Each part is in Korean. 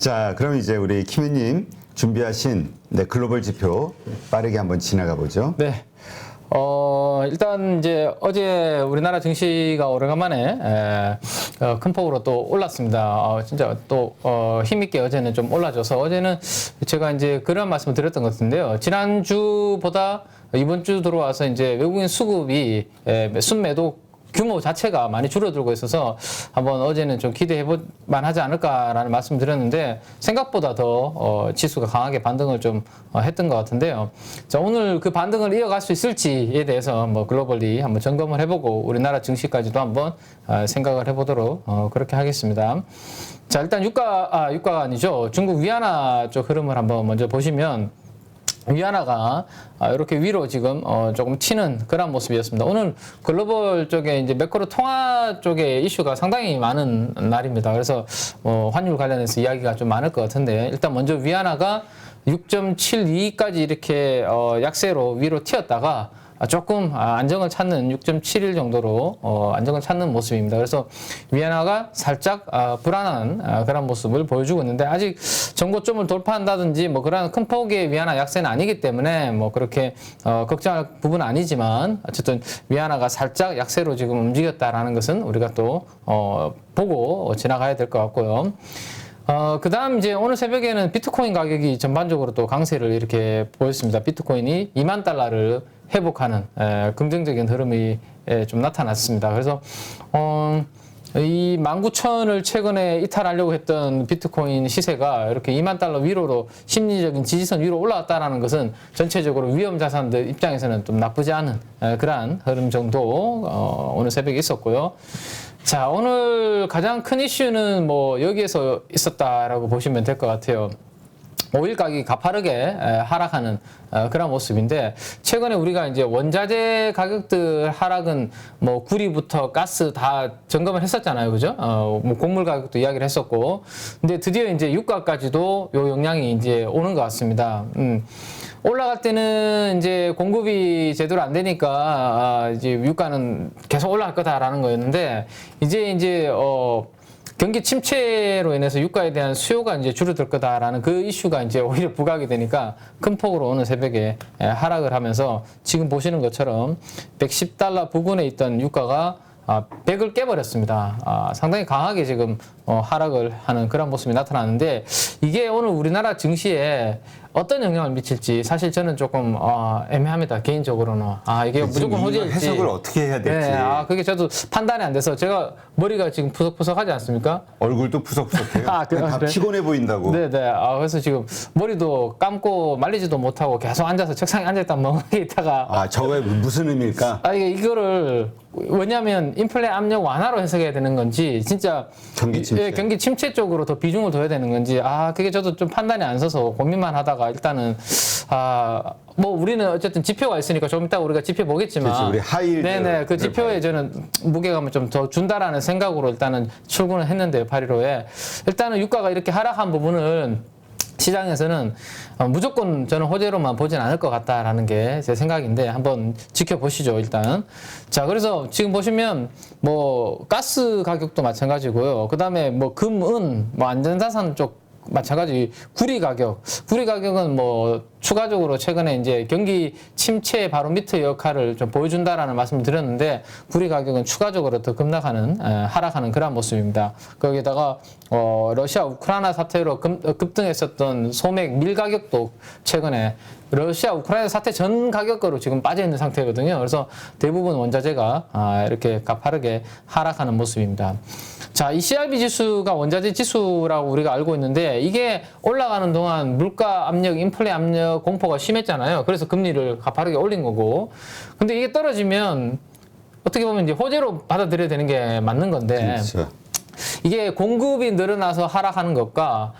자, 그럼 이제 우리 김현님 준비하신 글로벌 지표 빠르게 한번 지나가 보죠. 네. 일단 이제 어제 우리나라 증시가 오래간만에 큰 폭으로 또 올랐습니다. 진짜 또 힘있게 어제는 좀 올라줘서 어제는 제가 이제 그런 말씀을 드렸던 것 같은데요. 지난주보다 이번 주 들어와서 이제 외국인 수급이 순매도 규모 자체가 많이 줄어들고 있어서 한번 어제는 좀 기대해볼 만하지 않을까라는 말씀을 드렸는데 생각보다 더 지수가 강하게 반등을 좀 했던 것 같은데요. 자, 오늘 그 반등을 이어갈 수 있을지에 대해서 뭐 글로벌리 한번 점검을 해보고 우리나라 증시까지도 한번 생각을 해보도록 그렇게 하겠습니다. 자, 일단 유가가 아니죠. 중국 위안화 쪽 흐름을 한번 먼저 보시면 위안화가 이렇게 위로 지금 조금 치는 그런 모습이었습니다. 오늘 글로벌 쪽에 이제 매크로 통화 쪽에 이슈가 상당히 많은 날입니다. 그래서 환율 관련해서 이야기가 좀 많을 것 같은데 일단 먼저 위안화가 6.72까지 이렇게 약세로 위로 튀었다가 조금 안정을 찾는 6.71 정도로 안정을 찾는 모습입니다. 그래서 위안화가 살짝 불안한 그런 모습을 보여주고 있는데 아직 전고점을 돌파한다든지 뭐 그런 큰 폭의 위안화 약세는 아니기 때문에 뭐 그렇게 걱정할 부분은 아니지만 어쨌든 위안화가 살짝 약세로 지금 움직였다라는 것은 우리가 또 보고 지나가야 될 것 같고요. 그 다음 이제 오늘 새벽에는 비트코인 가격이 전반적으로 또 강세를 이렇게 보였습니다. 비트코인이 2만 달러를 회복하는 긍정적인 흐름이 좀 나타났습니다. 그래서 이 19,000을 최근에 이탈하려고 했던 비트코인 시세가 이렇게 2만 달러 위로로 심리적인 지지선 위로 올라왔다는 것은 전체적으로 위험 자산들 입장에서는 좀 나쁘지 않은 그러한 흐름 정도 오늘 새벽에 있었고요. 자, 오늘 가장 큰 이슈는 뭐 여기에서 있었다라고 보시면 될 것 같아요. 오일 가격이 가파르게 하락하는 그런 모습인데 최근에 우리가 이제 원자재 가격들 하락은 뭐 구리부터 가스 다 점검을 했었잖아요, 그죠? 뭐 곡물 가격도 이야기를 했었고, 근데 드디어 이제 유가까지도 요 영향이 이제 오는 것 같습니다. 올라갈 때는 이제 공급이 제대로 안 되니까 이제 유가는 계속 올라갈 거다라는 거였는데 이제 경기 침체로 인해서 유가에 대한 수요가 이제 줄어들 거다라는 그 이슈가 이제 오히려 부각이 되니까 큰 폭으로 오늘 새벽에 하락을 하면서 지금 보시는 것처럼 110달러 부근에 있던 유가가 100을 깨버렸습니다. 상당히 강하게 지금 하락을 하는 그런 모습이 나타나는데 이게 오늘 우리나라 증시에 어떤 영향을 미칠지 사실 저는 조금 애매합니다. 개인적으로는 이게 무조건 호재일지 해석을 어떻게 해야 될지. 네, 그게 저도 판단이 안 돼서 제가 머리가 지금 푸석푸석하지 않습니까? 얼굴도 푸석푸석해요. 다 그래? 피곤해 보인다고. 네네. 그래서 지금 머리도 감고 말리지도 못하고 계속 앉아서 책상에 앉아있다 멍하게 있다가 저거에 무슨 의미일까? 이거를 왜냐하면 인플레 압력 완화로 해석해야 되는 건지 진짜 경기 침체. 경기 침체 쪽으로 더 비중을 둬야 되는 건지 그게 저도 좀 판단이 안 서서 고민만 하다가 일단은 뭐 우리는 어쨌든 지표가 있으니까 좀 이따 우리가 지표 보겠지만 그렇지, 우리 하이힐 네네 그 지표에 저는 무게감을 좀 더 준다라는 생각으로 일단은 출근을 했는데요. 8.15에 일단은 유가가 이렇게 하락한 부분은 시장에서는 무조건 저는 호재로만 보진 않을 것 같다라는 게 제 생각인데 한번 지켜보시죠, 일단. 자, 그래서 지금 보시면 뭐 가스 가격도 마찬가지고요. 그 다음에 뭐 금, 은, 뭐 안전자산 쪽 마찬가지 구리 가격은 뭐 추가적으로 최근에 이제 경기 침체 바로 밑의 역할을 좀 보여준다라는 말씀을 드렸는데 구리 가격은 추가적으로 더 급락하는 하락하는 그런 모습입니다. 거기다가 러시아 우크라이나 사태로 급등했었던 소맥 밀 가격도 최근에 러시아 우크라이나 사태 전 가격으로 지금 빠져 있는 상태거든요. 그래서 대부분 원자재가 이렇게 가파르게 하락하는 모습입니다. 자, 이 CRB 지수가 원자재 지수라고 우리가 알고 있는데 이게 올라가는 동안 물가 압력, 인플레 압력 공포가 심했잖아요. 그래서 금리를 가파르게 올린 거고. 근데 이게 떨어지면 어떻게 보면 이제 호재로 받아들여야 되는 게 맞는 건데 그렇죠. 이게 공급이 늘어나서 하락하는 것과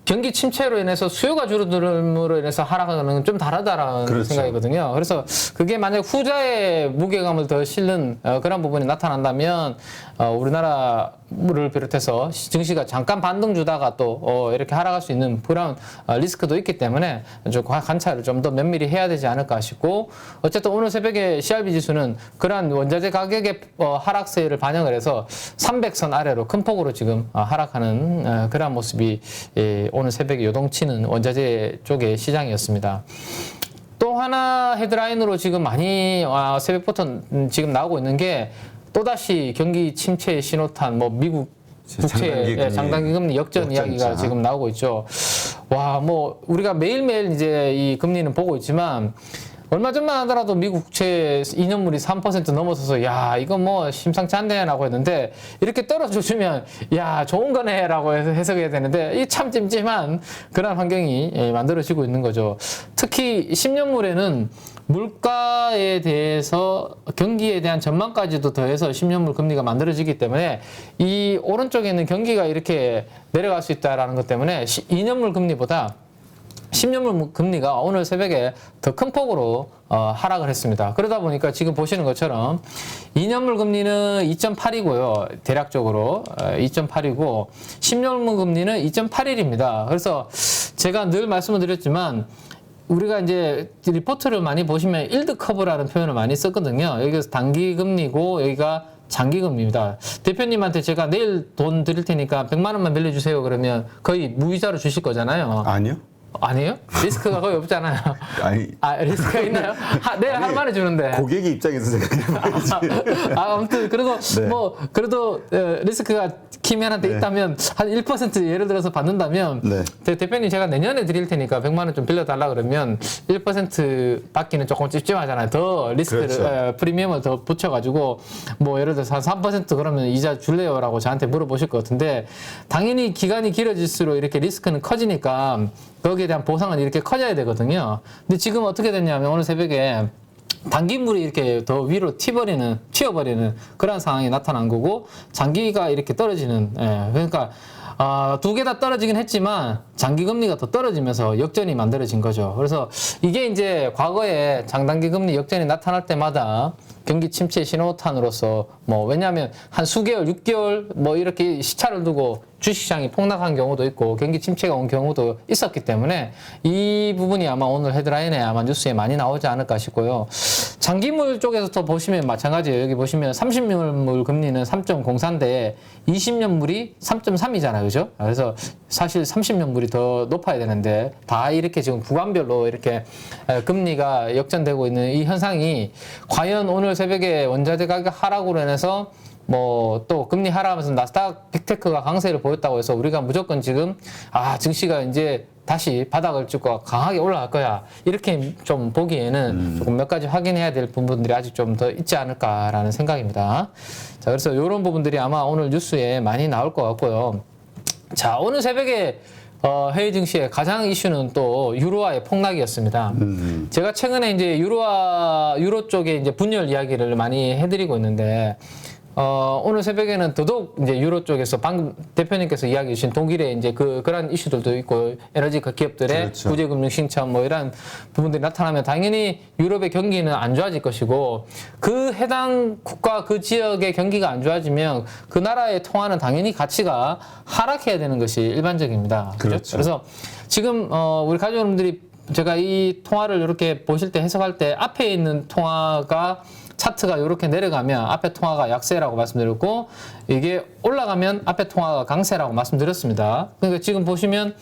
경기 침체로 인해서 수요가 줄어들음으로 인해서 하락하는 건 좀 다르다라는 그렇죠. 생각이거든요. 그래서 그게 만약 후자의 무게감을 더 실는 그런 부분이 나타난다면 우리나라를 비롯해서 증시가 잠깐 반등 주다가 또 이렇게 하락할 수 있는 그런 리스크도 있기 때문에 좀 관찰을 좀 더 면밀히 해야 되지 않을까 싶고, 어쨌든 오늘 새벽에 CRB 지수는 그러한 원자재 가격의 하락세를 반영을 해서 300선 아래로 큰 폭으로 지금 하락하는 그러한 모습이 오늘 새벽에 요동치는 원자재 쪽의 시장이었습니다. 또 하나 헤드라인으로 지금 많이 새벽부터 지금 나오고 있는 게 또다시 경기 침체 신호탄, 뭐 미국 국채 장단기 금리 역전 이야기가 지금 나오고 있죠. 와, 뭐 우리가 매일매일 이제 이 금리는 보고 있지만 얼마 전만 하더라도 미국 국채 2년물이 3% 넘어서서 야, 이거 뭐 심상치 않네라고 했는데 이렇게 떨어져 주면 야, 좋은 거네라고 해석해야 되는데 이 참 찜찜한 그런 환경이 만들어지고 있는 거죠. 특히 10년물에는 물가에 대해서 경기에 대한 전망까지도 더해서 10년물 금리가 만들어지기 때문에 이 오른쪽에 있는 경기가 이렇게 내려갈 수 있다라는 것 때문에 2년물 금리보다 10년물 금리가 오늘 새벽에 더 큰 폭으로 하락을 했습니다. 그러다 보니까 지금 보시는 것처럼 2년물 금리는 2.8이고요. 대략적으로 2.8이고 10년물 금리는 2.81입니다. 그래서 제가 늘 말씀을 드렸지만 우리가 이제 리포트를 많이 보시면 일드 커브라는 표현을 많이 썼거든요. 여기서 단기 금리고 여기가 장기 금리입니다. 대표님한테 제가 내일 돈 드릴 테니까 100만 원만 빌려주세요. 그러면 거의 무이자로 주실 거잖아요. 아니요. 아니에요? 리스크가 거의 없잖아요. 리스크가 있나요? 내일 하루 만에 주는데. 고객의 입장에서 생각해봐야지. 아무튼 그래도 네. 뭐 그래도 리스크가 키맨한테 있다면 한 1% 예를 들어서 받는다면 대표님 제가 내년에 드릴 테니까 100만 원 좀 빌려달라 그러면 1% 받기는 조금 찝찝하잖아요. 더 리스크를 프리미엄을 더 붙여가지고 뭐 예를 들어서 한 3% 그러면 이자 줄래요라고 저한테 물어보실 것 같은데 당연히 기간이 길어질수록 이렇게 리스크는 커지니까 거기에 대한 보상은 이렇게 커져야 되거든요. 근데 지금 어떻게 됐냐면 오늘 새벽에 단기물이 이렇게 더 위로 튀어버리는 그런 상황이 나타난 거고 장기가 이렇게 떨어지는, 그러니까 두 개 다 떨어지긴 했지만 장기 금리가 더 떨어지면서 역전이 만들어진 거죠. 그래서 이게 이제 과거에 장단기 금리 역전이 나타날 때마다 경기 침체 신호탄으로서 뭐 왜냐하면 한 수개월, 6개월 뭐 이렇게 시차를 두고 주식시장이 폭락한 경우도 있고 경기 침체가 온 경우도 있었기 때문에 이 부분이 아마 오늘 헤드라인에 아마 뉴스에 많이 나오지 않을까 싶고요. 장기물 쪽에서 또 보시면 마찬가지예요. 여기 보시면 30년물 금리는 3.04인데 20년물이 3.3이잖아요. 그죠? 그래서 사실 30년물이 더 높아야 되는데 다 이렇게 지금 구간별로 이렇게 금리가 역전되고 있는 이 현상이 과연 오늘 새벽에 원자재 가격 하락으로 인해서 뭐 또 금리 하락하면서 나스닥 빅테크가 강세를 보였다고 해서 우리가 무조건 지금 증시가 이제 다시 바닥을 찍고 강하게 올라갈 거야 이렇게 좀 보기에는 조금 몇 가지 확인해야 될 부분들이 아직 좀 더 있지 않을까라는 생각입니다. 자, 그래서 이런 부분들이 아마 오늘 뉴스에 많이 나올 것 같고요. 자, 오늘 새벽에 해외 증시의 가장 이슈는 또 유로화의 폭락이었습니다. 제가 최근에 이제 유로 쪽에 이제 분열 이야기를 많이 해드리고 있는데 오늘 새벽에는 더더욱 이제 유로 쪽에서 방금 대표님께서 이야기해 주신 독일의 이제 그런 이슈들도 있고 에너지 기업들의 구제금융 신청 뭐 이런 부분들이 나타나면 당연히 유럽의 경기는 안 좋아질 것이고 그 해당 국가 그 지역의 경기가 안 좋아지면 그 나라의 통화는 당연히 가치가 하락해야 되는 것이 일반적입니다. 그렇죠? 그래서 지금 우리 가족 여러분들이 제가 이 통화를 이렇게 보실 때 해석할 때 앞에 있는 통화가 차트가 이렇게 내려가면 앞에 통화가 약세라고 말씀드렸고 이게 올라가면 앞에 통화가 강세라고 말씀드렸습니다. 그러니까 지금 보시면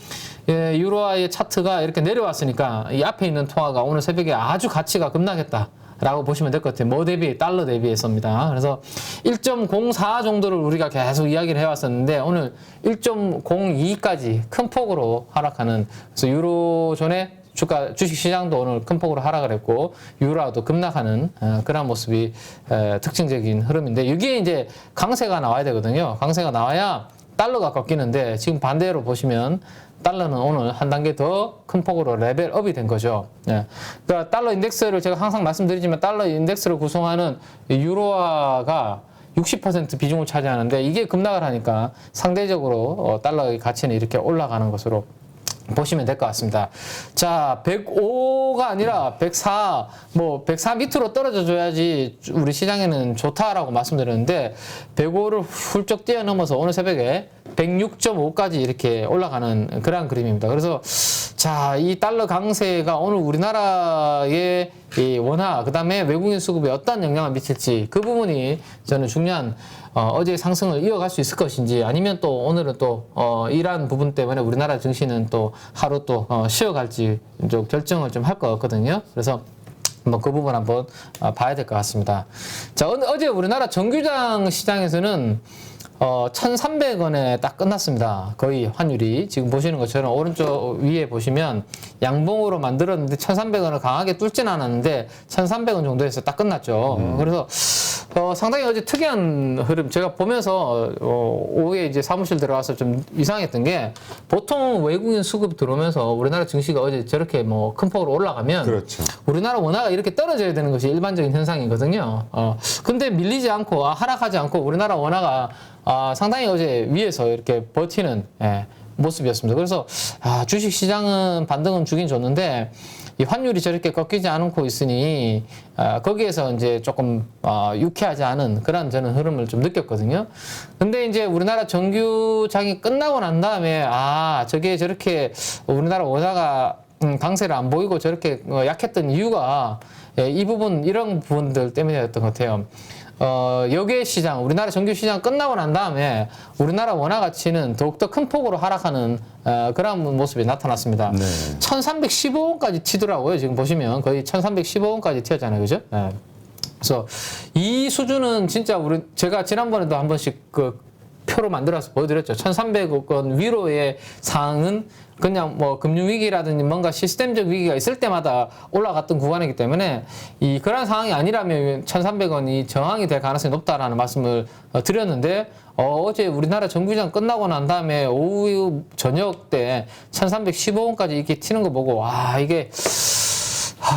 유로화의 차트가 이렇게 내려왔으니까 이 앞에 있는 통화가 오늘 새벽에 아주 가치가 급락했다. 라고 보시면 될 것 같아요. 뭐 대비, 달러 대비해서입니다. 그래서 1.04 정도를 우리가 계속 이야기를 해왔었는데 오늘 1.02까지 큰 폭으로 하락하는 그래서 유로존의 주식 시장도 오늘 큰 폭으로 하락을 했고 유로화도 급락하는 그런 모습이 특징적인 흐름인데 여기에 이제 강세가 나와야 되거든요. 강세가 나와야 달러가 꺾이는데 지금 반대로 보시면 달러는 오늘 한 단계 더 큰 폭으로 레벨업이 된 거죠. 그러니까 달러 인덱스를 제가 항상 말씀드리지만 달러 인덱스를 구성하는 유로화가 60% 비중을 차지하는데 이게 급락을 하니까 상대적으로 달러의 가치는 이렇게 올라가는 것으로 보시면 될 것 같습니다. 자, 105가 아니라 104, 뭐 104 밑으로 떨어져 줘야지 우리 시장에는 좋다라고 말씀드렸는데 105를 훌쩍 뛰어넘어서 오늘 새벽에 106.5까지 이렇게 올라가는 그런 그림입니다. 그래서 자, 이 달러 강세가 오늘 우리나라의 이 원화, 그 다음에 외국인 수급에 어떤 영향을 미칠지 그 부분이 저는 중요한 어제 상승을 이어갈 수 있을 것인지 아니면 또 오늘은 또 이러한 부분 때문에 우리나라 증시는 또 하루 또 쉬어갈지 좀 결정을 좀 할 것 같거든요. 그래서 뭐 그 부분 한번 봐야 될 것 같습니다. 자, 어제 우리나라 정규장 시장에서는 1,300원에 딱 끝났습니다. 거의 환율이. 지금 보시는 것처럼 오른쪽 위에 보시면 양봉으로 만들었는데 1,300원을 강하게 뚫진 않았는데 1,300원 정도에서 딱 끝났죠. 그래서 상당히 어제 특이한 흐름. 제가 보면서 오후에 이제 사무실 들어가서 좀 이상했던 게 보통 외국인 수급 들어오면서 우리나라 증시가 어제 저렇게 뭐 큰 폭으로 올라가면 그렇죠. 우리나라 원화가 이렇게 떨어져야 되는 것이 일반적인 현상이거든요. 근데 밀리지 않고 하락하지 않고 우리나라 원화가 상당히 어제 위에서 이렇게 버티는 모습이었습니다. 그래서 주식 시장은 반등은 주긴 줬는데 이 환율이 저렇게 꺾이지 않고 있으니 거기에서 이제 조금 유쾌하지 않은 그런 저는 흐름을 좀 느꼈거든요. 근데 이제 우리나라 정규장이 끝나고 난 다음에 저게 저렇게 우리나라 원화가 강세를 안 보이고 저렇게 약했던 이유가 이 부분 이런 부분들 때문이었던 것 같아요. 여기에 시장, 우리나라 정규 시장 끝나고 난 다음에 우리나라 원화 가치는 더욱더 큰 폭으로 하락하는 그런 모습이 나타났습니다. 네. 1315원까지 튀더라고요. 지금 보시면 거의 1315원까지 튀었잖아요. 그죠? 네. 그래서 이 수준은 진짜 제가 지난번에도 한 번씩 그 표로 만들어서 보여드렸죠. 1300원 위로의 상황은 그냥 뭐 금융위기라든지 뭔가 시스템적 위기가 있을 때마다 올라갔던 구간이기 때문에 그런 상황이 아니라면 1300원이 저항이 될 가능성이 높다라는 말씀을 드렸는데 어제 우리나라 정규장 끝나고 난 다음에 오후 저녁 때 1315원까지 이렇게 튀는 거 보고 이게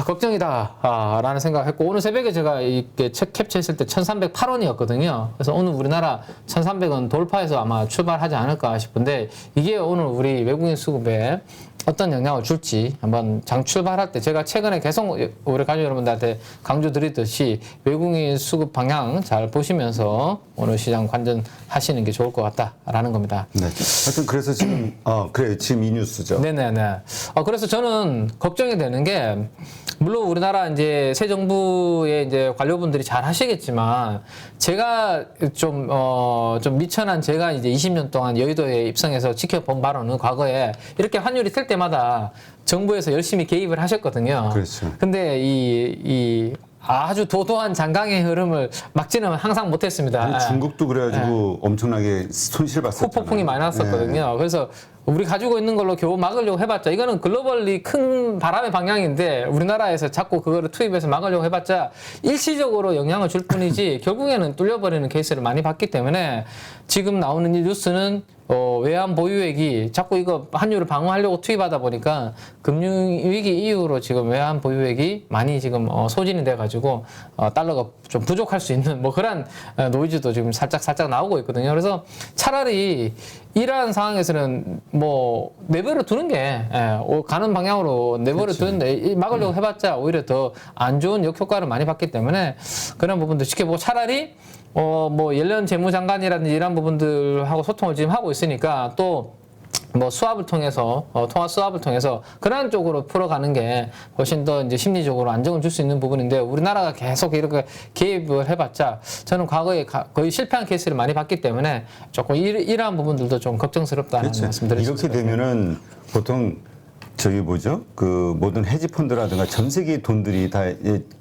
걱정이다 라는 생각을 했고 오늘 새벽에 제가 이렇게 책 캡처했을 때 1308원이었거든요. 그래서 오늘 우리나라 1300원 돌파해서 아마 출발하지 않을까 싶은데 이게 오늘 우리 외국인 수급에 어떤 영향을 줄지 한번 장 출발할 때 제가 최근에 계속 우리 가족 여러분들한테 강조드리듯이 외국인 수급 방향 잘 보시면서 오늘 시장 관전하시는 게 좋을 것 같다라는 겁니다. 네. 하여튼 그래서 지금 그래요. 지금 이 뉴스죠. 네네네. 그래서 저는 걱정이 되는 게 물론 우리나라 이제 새 정부의 이제 관료분들이 잘 하시겠지만 제가 좀 미천한 제가 이제 20년 동안 여의도에 입성해서 지켜본 바로는 과거에 이렇게 환율이 틀 때마다 정부에서 열심히 개입을 하셨거든요. 그렇죠. 근데 이 아주 도도한 장강의 흐름을 막지는 항상 못했습니다. 아니, 중국도 그래가지고 엄청나게 손실봤었잖아요. 후폭풍이 많이 났었거든요. 그래서 우리 가지고 있는 걸로 겨우 막으려고 해봤자 이거는 글로벌리 큰 바람의 방향인데 우리나라에서 자꾸 그거를 투입해서 막으려고 해봤자 일시적으로 영향을 줄 뿐이지 결국에는 뚫려버리는 케이스를 많이 봤기 때문에 지금 나오는 이 뉴스는 외환 보유액이 자꾸 이거 환율을 방어하려고 투입하다 보니까 금융위기 이후로 지금 외환 보유액이 많이 지금 소진이 돼가지고 달러가 좀 부족할 수 있는 뭐 그런 노이즈도 지금 살짝 나오고 있거든요. 그래서 차라리 이러한 상황에서는 뭐 내버려 두는 게 가는 방향으로 내버려 두는데 막으려고 해봤자 오히려 더 안 좋은 역효과를 많이 봤기 때문에 그런 부분도 지켜보고 차라리 뭐 옐런 재무장관이라든지 이런 부분들하고 소통을 지금 하고 있으니까 또 뭐 수합을 통해서 통화 수합을 통해서 그런 쪽으로 풀어가는 게 훨씬 더 이제 심리적으로 안정을 줄 수 있는 부분인데 우리나라가 계속 이렇게 개입을 해봤자 저는 과거에 거의 실패한 케이스를 많이 봤기 때문에 조금 이러한 부분들도 좀 걱정스럽다는 그렇죠. 말씀드렸습니다. 이렇게 되면은 보통 그 모든 헤지펀드라든가 전 세계 돈들이 다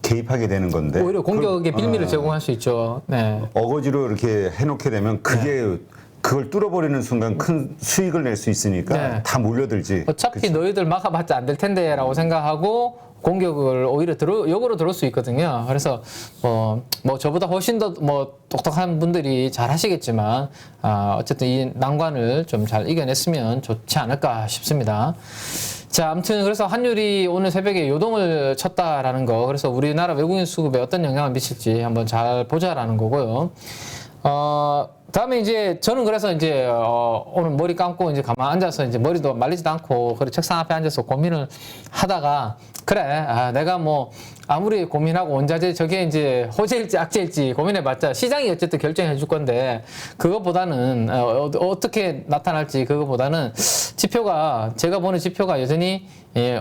개입하게 되는 건데 오히려 공격의 빌미를 제공할 수 있죠. 네. 어거지로 이렇게 해놓게 되면 그걸 뚫어버리는 순간 큰 수익을 낼 수 있으니까 다 몰려들지. 어차피 그치? 너희들 막아봤자 안 될 텐데라고 생각하고 공격을 오히려 역으로 들어올 수 있거든요. 그래서 뭐 저보다 훨씬 더 뭐 똑똑한 분들이 잘 하시겠지만 어쨌든 이 난관을 좀 잘 이겨냈으면 좋지 않을까 싶습니다. 자, 아무튼 그래서 환율이 오늘 새벽에 요동을 쳤다라는 거. 그래서 우리나라 외국인 수급에 어떤 영향을 미칠지 한번 잘 보자라는 거고요. 다음에 이제 저는 그래서 이제 오늘 머리 감고 이제 가만 앉아서 이제 머리도 말리지도 않고 그래 책상 앞에 앉아서 고민을 하다가 그래 내가 뭐 아무리 고민하고 원자재 저게 이제 호재일지 악재일지 고민해봤자 시장이 어쨌든 결정해 줄 건데 그거보다는 어떻게 나타날지 그거보다는 지표가 제가 보는 지표가 여전히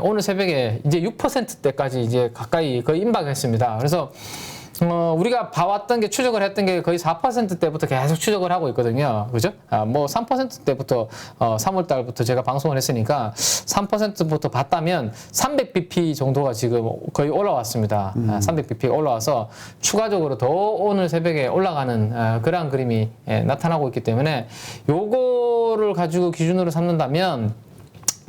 오늘 새벽에 이제 6%대까지 이제 가까이 거의 임박했습니다. 그래서 우리가 봐왔던 게 추적을 했던 게 거의 4%대부터 계속 추적을 하고 있거든요. 그죠? 뭐 3%대부터 3월 달부터 제가 방송을 했으니까 3%부터 봤다면 300bp 정도가 지금 거의 올라왔습니다. 300bp 올라와서 추가적으로 더 오늘 새벽에 올라가는 그러한 그림이 나타나고 있기 때문에 요거를 가지고 기준으로 삼는다면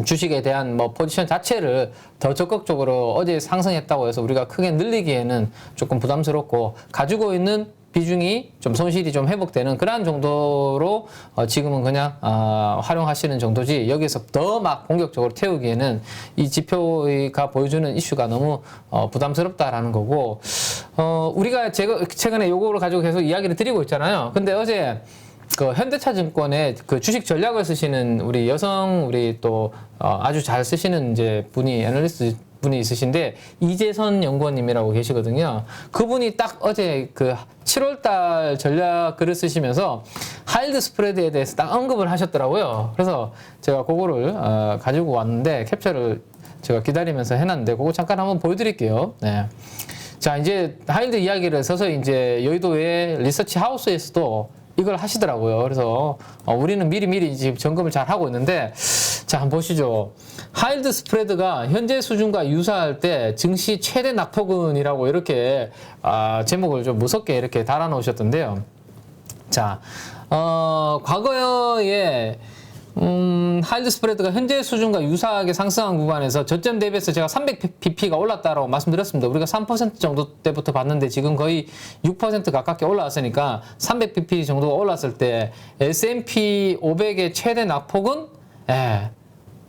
주식에 대한 뭐 포지션 자체를 더 적극적으로 어제 상승했다고 해서 우리가 크게 늘리기에는 조금 부담스럽고 가지고 있는 비중이 좀 손실이 좀 회복되는 그러한 정도로 지금은 그냥 활용하시는 정도지 여기서 더 막 공격적으로 태우기에는 이 지표가 보여주는 이슈가 너무 부담스럽다라는 거고 우리가 최근에 요거를 가지고 계속 이야기를 드리고 있잖아요. 근데 어제 그 현대차증권의 그 주식 전략을 쓰시는 우리 여성 우리 또 아주 잘 쓰시는 이제 분이 애널리스트 분이 있으신데 이재선 연구원님이라고 계시거든요. 그분이 딱 어제 그 7월달 전략 글을 쓰시면서 하일드 스프레드에 대해서 딱 언급을 하셨더라고요. 그래서 제가 그거를 가지고 왔는데 캡처를 제가 기다리면서 해놨는데 그거 잠깐 한번 보여드릴게요. 네. 자 이제 하일드 이야기를 서서 이제 여의도의 리서치 하우스에서도 이걸 하시더라고요. 그래서 우리는 미리 지금 점검을 잘 하고 있는데 자 한번 보시죠. 하일드 스프레드가 현재 수준과 유사할 때 증시 최대 낙폭은이라고 이렇게 제목을 좀 무섭게 이렇게 달아 놓으셨던데요. 자 과거에 하일드 스프레드가 현재 수준과 유사하게 상승한 구간에서 저점 대비해서 제가 300bp가 올랐다라고 말씀드렸습니다. 우리가 3% 정도 때부터 봤는데 지금 거의 6% 가깝게 올라왔으니까 300bp 정도가 올랐을 때 S&P 500의 최대 낙폭은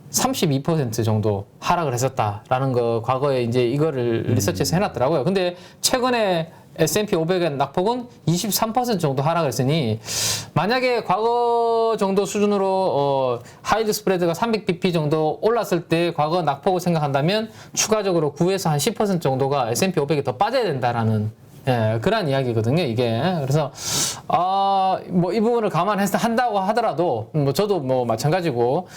32% 정도 하락을 했었다라는 거 과거에 이제 이거를 리서치해서 해놨더라고요. 근데 최근에 S&P 500의 낙폭은 23% 정도 하락을 했으니 만약에 과거 정도 수준으로 하일드 스프레드가 300bp 정도 올랐을 때 과거 낙폭을 생각한다면 추가적으로 9에서 한 10% 정도가 S&P 500이 더 빠져야 된다라는 그런 이야기거든요, 이게. 그래서, 뭐, 이 부분을 감안해서 한다고 하더라도, 뭐, 저도 뭐, 마찬가지고,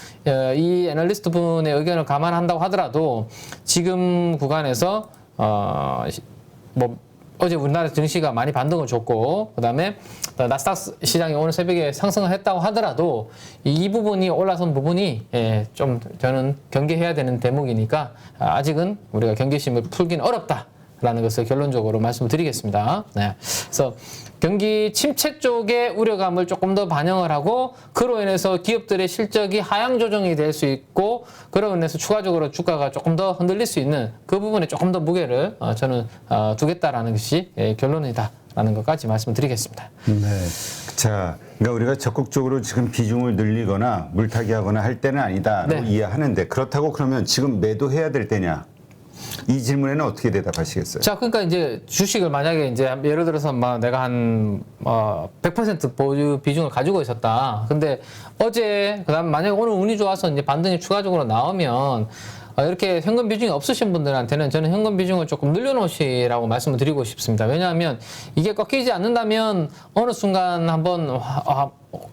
이 애널리스트 분의 의견을 감안한다고 하더라도, 지금 구간에서, 뭐, 어제 우리나라 증시가 많이 반등을 줬고, 그 다음에 나스닥 시장이 오늘 새벽에 상승을 했다고 하더라도, 이 부분이 올라선 부분이, 좀 저는 경계해야 되는 대목이니까, 아직은 우리가 경계심을 풀기는 어렵다. 라는 것을 결론적으로 말씀을 드리겠습니다. 네. 그래서 경기 침체 쪽의 우려감을 조금 더 반영을 하고 그로 인해서 기업들의 실적이 하향 조정이 될 수 있고 그로 인해서 추가적으로 주가가 조금 더 흔들릴 수 있는 그 부분에 조금 더 무게를 저는 두겠다라는 것이 결론이다라는 것까지 말씀을 드리겠습니다. 네. 자, 그러니까 우리가 적극적으로 지금 비중을 늘리거나 물타기 하거나 할 때는 아니다라고 네. 이해하는데 그렇다고 그러면 지금 매도해야 될 때냐? 이 질문에는 어떻게 대답하시겠어요? 자, 그러니까 이제 주식을 만약에 이제 예를 들어서 막 내가 한 100% 보유 비중을 가지고 있었다. 근데 어제 그다음 만약에 오늘 운이 좋아서 이제 반등이 추가적으로 나오면 이렇게 현금 비중이 없으신 분들한테는 저는 현금 비중을 조금 늘려놓으시라고 말씀을 드리고 싶습니다. 왜냐하면 이게 꺾이지 않는다면 어느 순간 한번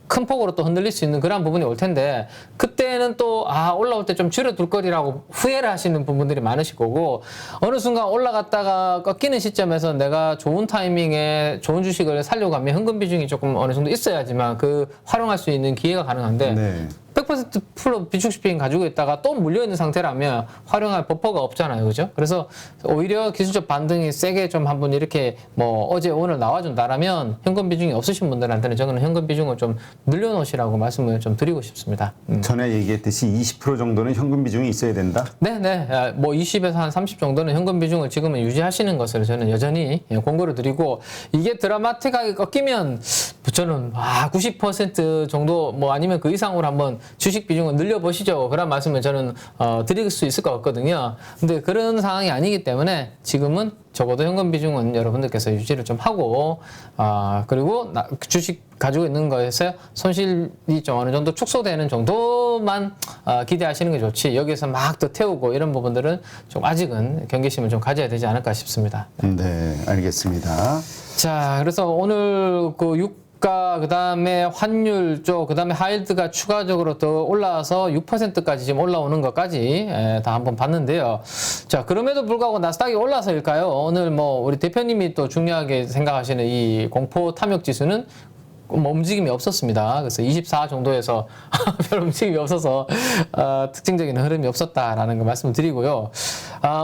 큰 폭으로 또 흔들릴 수 있는 그런 부분이 올 텐데 그때는 또 올라올 때 좀 줄여둘 거리라고 후회를 하시는 분들이 많으실 거고 어느 순간 올라갔다가 꺾이는 시점에서 내가 좋은 타이밍에 좋은 주식을 살려고 하면 현금 비중이 조금 어느 정도 있어야지만 그 활용할 수 있는 기회가 가능한데 네. 100% 풀로 비축시핑 가지고 있다가 또 물려있는 상태라면 활용할 버퍼가 없잖아요. 그죠? 그래서 오히려 기술적 반등이 세게 좀 한번 이렇게 뭐 어제 오늘 나와준다라면 현금 비중이 없으신 분들한테는 저는 현금 비중을 좀 늘려놓으시라고 말씀을 좀 드리고 싶습니다. 전에 얘기했듯이 20% 정도는 현금 비중이 있어야 된다? 네네. 뭐 20에서 한 30 정도는 현금 비중을 지금은 유지하시는 것을 저는 여전히 공고를 드리고 이게 드라마틱하게 꺾이면 저는 90% 정도 뭐 아니면 그 이상으로 한번 주식 비중을 늘려보시죠. 그런 말씀을 저는 드릴 수 있을 것 같거든요. 근데 그런 상황이 아니기 때문에 지금은 적어도 현금 비중은 여러분들께서 유지를 좀 하고 그리고 주식 가지고 있는 거에서 손실이 좀 어느 정도 축소되는 정도만 기대하시는 게 좋지, 여기서 막 더 태우고 이런 부분들은 좀 아직은 경계심을 좀 가져야 되지 않을까 싶습니다. 네, 알겠습니다. 자, 그래서 오늘 그 유가, 그 다음에 환율 쪽, 그 다음에 하이드가 추가적으로 더 올라와서 6%까지 지금 올라오는 것까지 다 한번 봤는데요. 자, 그럼에도 불구하고 나스닥이 올라서일까요? 오늘 뭐 우리 대표님이 또 중요하게 생각하시는 이 공포 탐욕 지수는 뭐 움직임이 없었습니다. 그래서 24 정도에서 별 움직임이 없어서 특징적인 흐름이 없었다라는 거 말씀을 드리고요.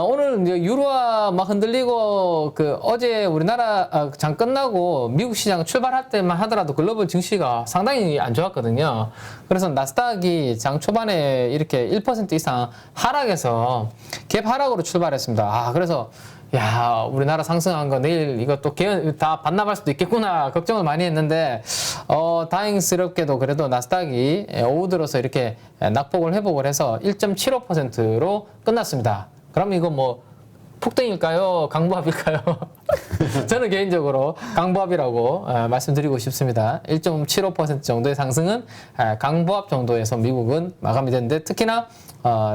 오늘 이제 유로화 막 흔들리고 그 어제 우리나라 장 끝나고 미국 시장 출발할 때만 하더라도 글로벌 증시가 상당히 안 좋았거든요. 그래서 나스닥이 장 초반에 이렇게 1% 이상 하락해서 갭 하락으로 출발했습니다. 그래서 야, 우리나라 상승한 거 내일 이것도 다 반납할 수도 있겠구나 걱정을 많이 했는데 다행스럽게도 그래도 나스닥이 오후 들어서 이렇게 낙폭을 회복을 해서 1.75%로 끝났습니다. 그럼 이거 뭐 폭등일까요? 강보합일까요? 저는 개인적으로 강보합이라고 말씀드리고 싶습니다. 1.75% 정도의 상승은 강보합 정도에서 미국은 마감이 됐는데, 특히나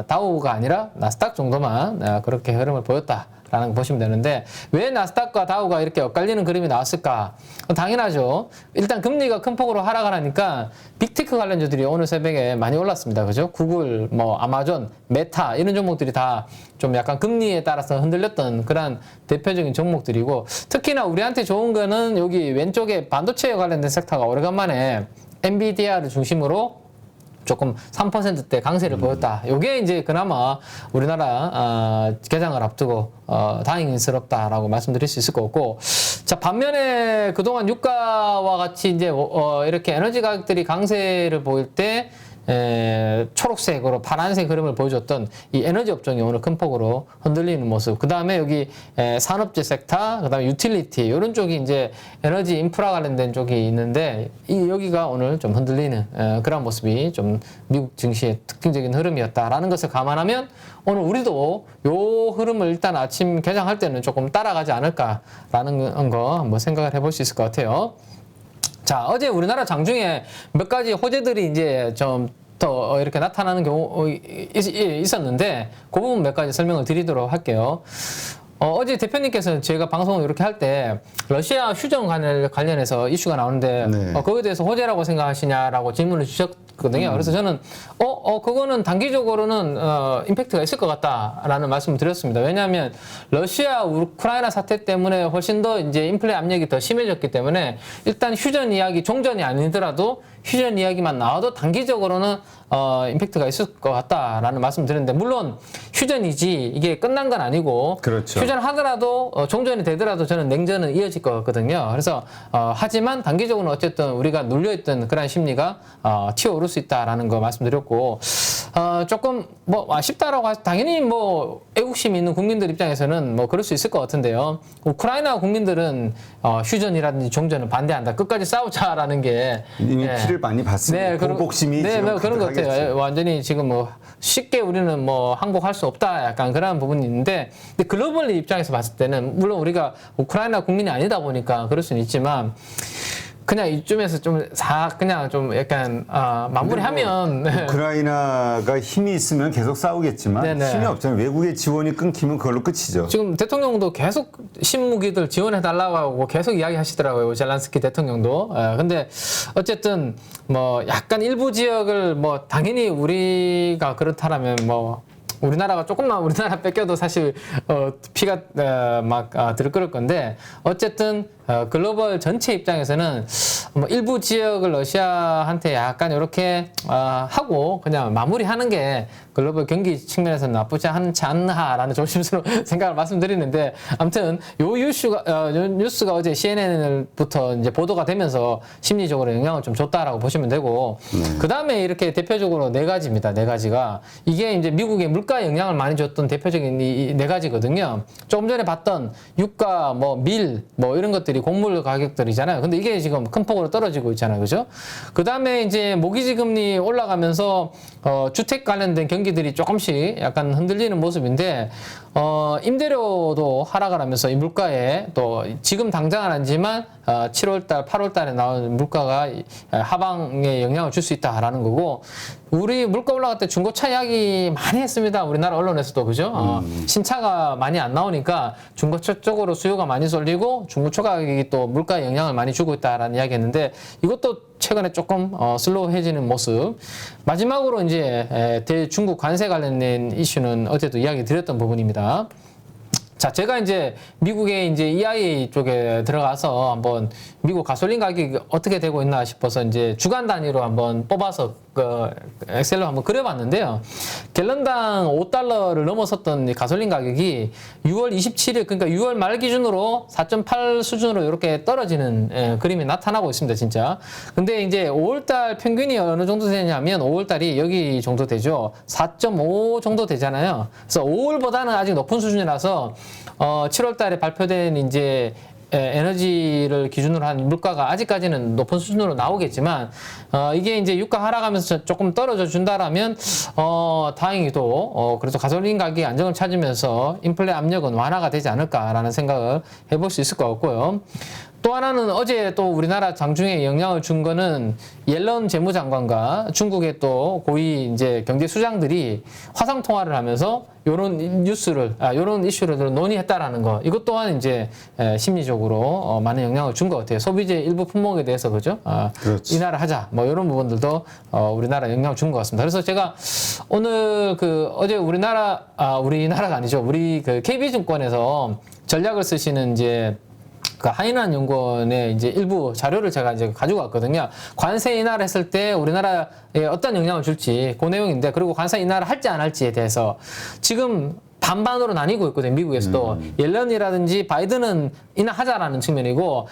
다우가 아니라 나스닥 정도만 그렇게 흐름을 보였다 라는 거 보시면 되는데, 왜 나스닥과 다우가 이렇게 엇갈리는 그림이 나왔을까? 당연하죠. 일단 금리가 큰 폭으로 하락을 하니까 빅테크 관련주들이 오늘 새벽에 많이 올랐습니다. 그죠? 구글, 뭐 아마존, 메타 이런 종목들이 다 좀 약간 금리에 따라서 흔들렸던 그런 대표적인 종목들이고, 특히나 우리한테 좋은 거는 여기 왼쪽에 반도체에 관련된 섹터가 오래간만에 엔비디아를 중심으로 조금 3%대 강세를 보였다. 요게 이제 그나마 우리나라 개장을 앞두고 다행스럽다라고 말씀드릴 수 있을 것 같고, 자, 반면에 그동안 유가와 같이 이제 이렇게 에너지 가격들이 강세를 보일 때 초록색으로 파란색 흐름을 보여줬던 이 에너지 업종이 오늘 큰 폭으로 흔들리는 모습. 그 다음에 여기 산업재 섹터, 그 다음에 유틸리티 이런 쪽이 이제 에너지 인프라 관련된 쪽이 있는데, 여기가 오늘 좀 흔들리는 그런 모습이 좀 미국 증시의 특징적인 흐름이었다라는 것을 감안하면 오늘 우리도 요 흐름을 일단 아침 개장할 때는 조금 따라가지 않을까라는 거 한번 생각을 해볼 수 있을 것 같아요. 자, 어제 우리나라 장중에 몇 가지 호재들이 이제 좀 더 이렇게 나타나는 경우 있었는데, 그 부분 몇 가지 설명을 드리도록 할게요. 어제 대표님께서 제가 방송을 이렇게 할 때 러시아 휴전 관련해서 이슈가 나오는데 네. 거기에 대해서 호재라고 생각하시냐라고 질문을 주셨거든요. 그래서 저는 그거는 단기적으로는 임팩트가 있을 것 같다라는 말씀을 드렸습니다. 왜냐하면 러시아 우크라이나 사태 때문에 훨씬 더 이제 인플레 압력이 더 심해졌기 때문에, 일단 휴전 이야기, 종전이 아니더라도 휴전 이야기만 나와도 단기적으로는 임팩트가 있을 것 같다라는 말씀 드렸는데, 물론 휴전이지 이게 끝난 건 아니고, 그렇죠. 휴전하더라도 종전이 되더라도 저는 냉전은 이어질 것 같거든요. 그래서 하지만 단기적으로는 어쨌든 우리가 눌려있던 그런 심리가 튀어오를 수 있다라는 거 말씀드렸고, 조금 뭐 아쉽다라고 당연히 뭐 애국심이 있는 국민들 입장에서는 뭐 그럴 수 있을 것 같은데요. 우크라이나 국민들은 휴전이라든지 종전을 반대한다, 끝까지 싸우자라는 게 이미 피를 많이 봤습니다. 보복심이 지금 그런 것 같아요. 가득하겠죠. 완전히 지금 뭐 쉽게 우리는 뭐 항복할 수 없다, 약간 그런 부분이 있는데, 근데 글로벌 입장에서 봤을 때는 물론 우리가 우크라이나 국민이 아니다 보니까 그럴 수는 있지만, 그냥 이쯤에서 그냥 좀 약간 마무리하면, 우크라이나가 힘이 있으면 계속 싸우겠지만 네네. 힘이 없잖아요. 외국의 지원이 끊기면 그걸로 끝이죠. 지금 대통령도 계속 신무기들 지원해달라고 하고 계속 이야기하시더라고요. 젤란스키 대통령도. 근데 어쨌든 뭐 약간 일부 지역을 뭐 당연히 우리가 그렇다라면 뭐 우리나라가 조금만 우리나라 뺏겨도 사실 피가 막 들끓을 건데, 어쨌든 글로벌 전체 입장에서는 뭐 일부 지역을 러시아한테 약간 이렇게 하고 그냥 마무리하는 게 글로벌 경기 측면에서는 나쁘지 않지 않나라는 조심스러운 생각을 말씀드리는데, 아무튼 요 뉴스가 어제 CNN부터 이제 보도가 되면서 심리적으로 영향을 좀 줬다라고 보시면 되고, 그 다음에 이렇게 대표적으로 네 가지입니다. 네 가지가 이게 이제 미국의 물가 영향을 많이 줬던 대표적인 이 네 가지거든요. 조금 전에 봤던 유가, 뭐 밀, 뭐 이런 것들 가격들이 곡물 가격들이잖아요. 근데 이게 지금 큰 폭으로 떨어지고 있잖아요. 그죠? 그 다음에 이제 모기지 금리 올라가면서 주택 관련된 경기들이 조금씩 약간 흔들리는 모습인데 임대료도 하락을 하면서 이 물가에 또 지금 당장은 아니지만 7월달, 8월달에 나온 물가가 하방에 영향을 줄 수 있다라는 거고, 우리 물가 올라갈 때 중고차 이야기 많이 했습니다. 우리나라 언론에서도. 그죠? 신차가 많이 안 나오니까 중고차 쪽으로 수요가 많이 쏠리고 중고차 가격이 또 물가에 영향을 많이 주고 있다라는 이야기 했는데, 이것도 최근에 조금 슬로우해지는 모습. 마지막으로 이제 대중국 관세 관련된 이슈는 어제도 이야기 드렸던 부분입니다. 자, 제가 이제 미국의 이제 EIA 쪽에 들어가서 한번 미국 가솔린 가격이 어떻게 되고 있나 싶어서 이제 주간 단위로 한번 뽑아서 그 엑셀로 한번 그려봤는데요. 갤런당 $5를 넘어섰던 이 가솔린 가격이 6월 27일, 그러니까 6월 말 기준으로 4.8 수준으로 이렇게 떨어지는 그림이 나타나고 있습니다, 진짜. 근데 이제 5월달 평균이 어느 정도 되냐면 5월달이 여기 정도 되죠. 4.5 정도 되잖아요. 그래서 5월보다는 아직 높은 수준이라서 7월달에 발표된 이제 에너지를 기준으로 한 물가가 아직까지는 높은 수준으로 나오겠지만, 이게 이제 유가 하락하면서 조금 떨어져 준다라면, 다행히도, 그래서 가솔린 가격이 안정을 찾으면서 인플레 압력은 완화가 되지 않을까라는 생각을 해볼 수 있을 것 같고요. 또 하나는 어제 또 우리나라 장중에 영향을 준 거는 옐런 재무장관과 중국의 또 고위 이제 경제 수장들이 화상 통화를 하면서 요런 요런 이슈를 논의했다라는 거. 이것 또한 이제 심리적으로 많은 영향을 준 것 같아요. 소비재 일부 품목에 대해서. 그죠? 인하를 하자. 뭐 이런 부분들도 우리나라 영향을 준 것 같습니다. 그래서 제가 오늘 어제 우리나라가 아니죠. 우리 KB증권에서 전략을 쓰시는 이제 한인환 연구원의 이제 일부 자료를 제가 이제 가지고 왔거든요. 관세 인하를 했을 때 우리나라에 어떤 영향을 줄지, 그 내용인데, 그리고 관세 인하를 할지 안 할지에 대해서 지금 반반으로 나뉘고 있거든요. 미국에서도. 옐런이라든지 바이든은 인하하자라는 측면이고,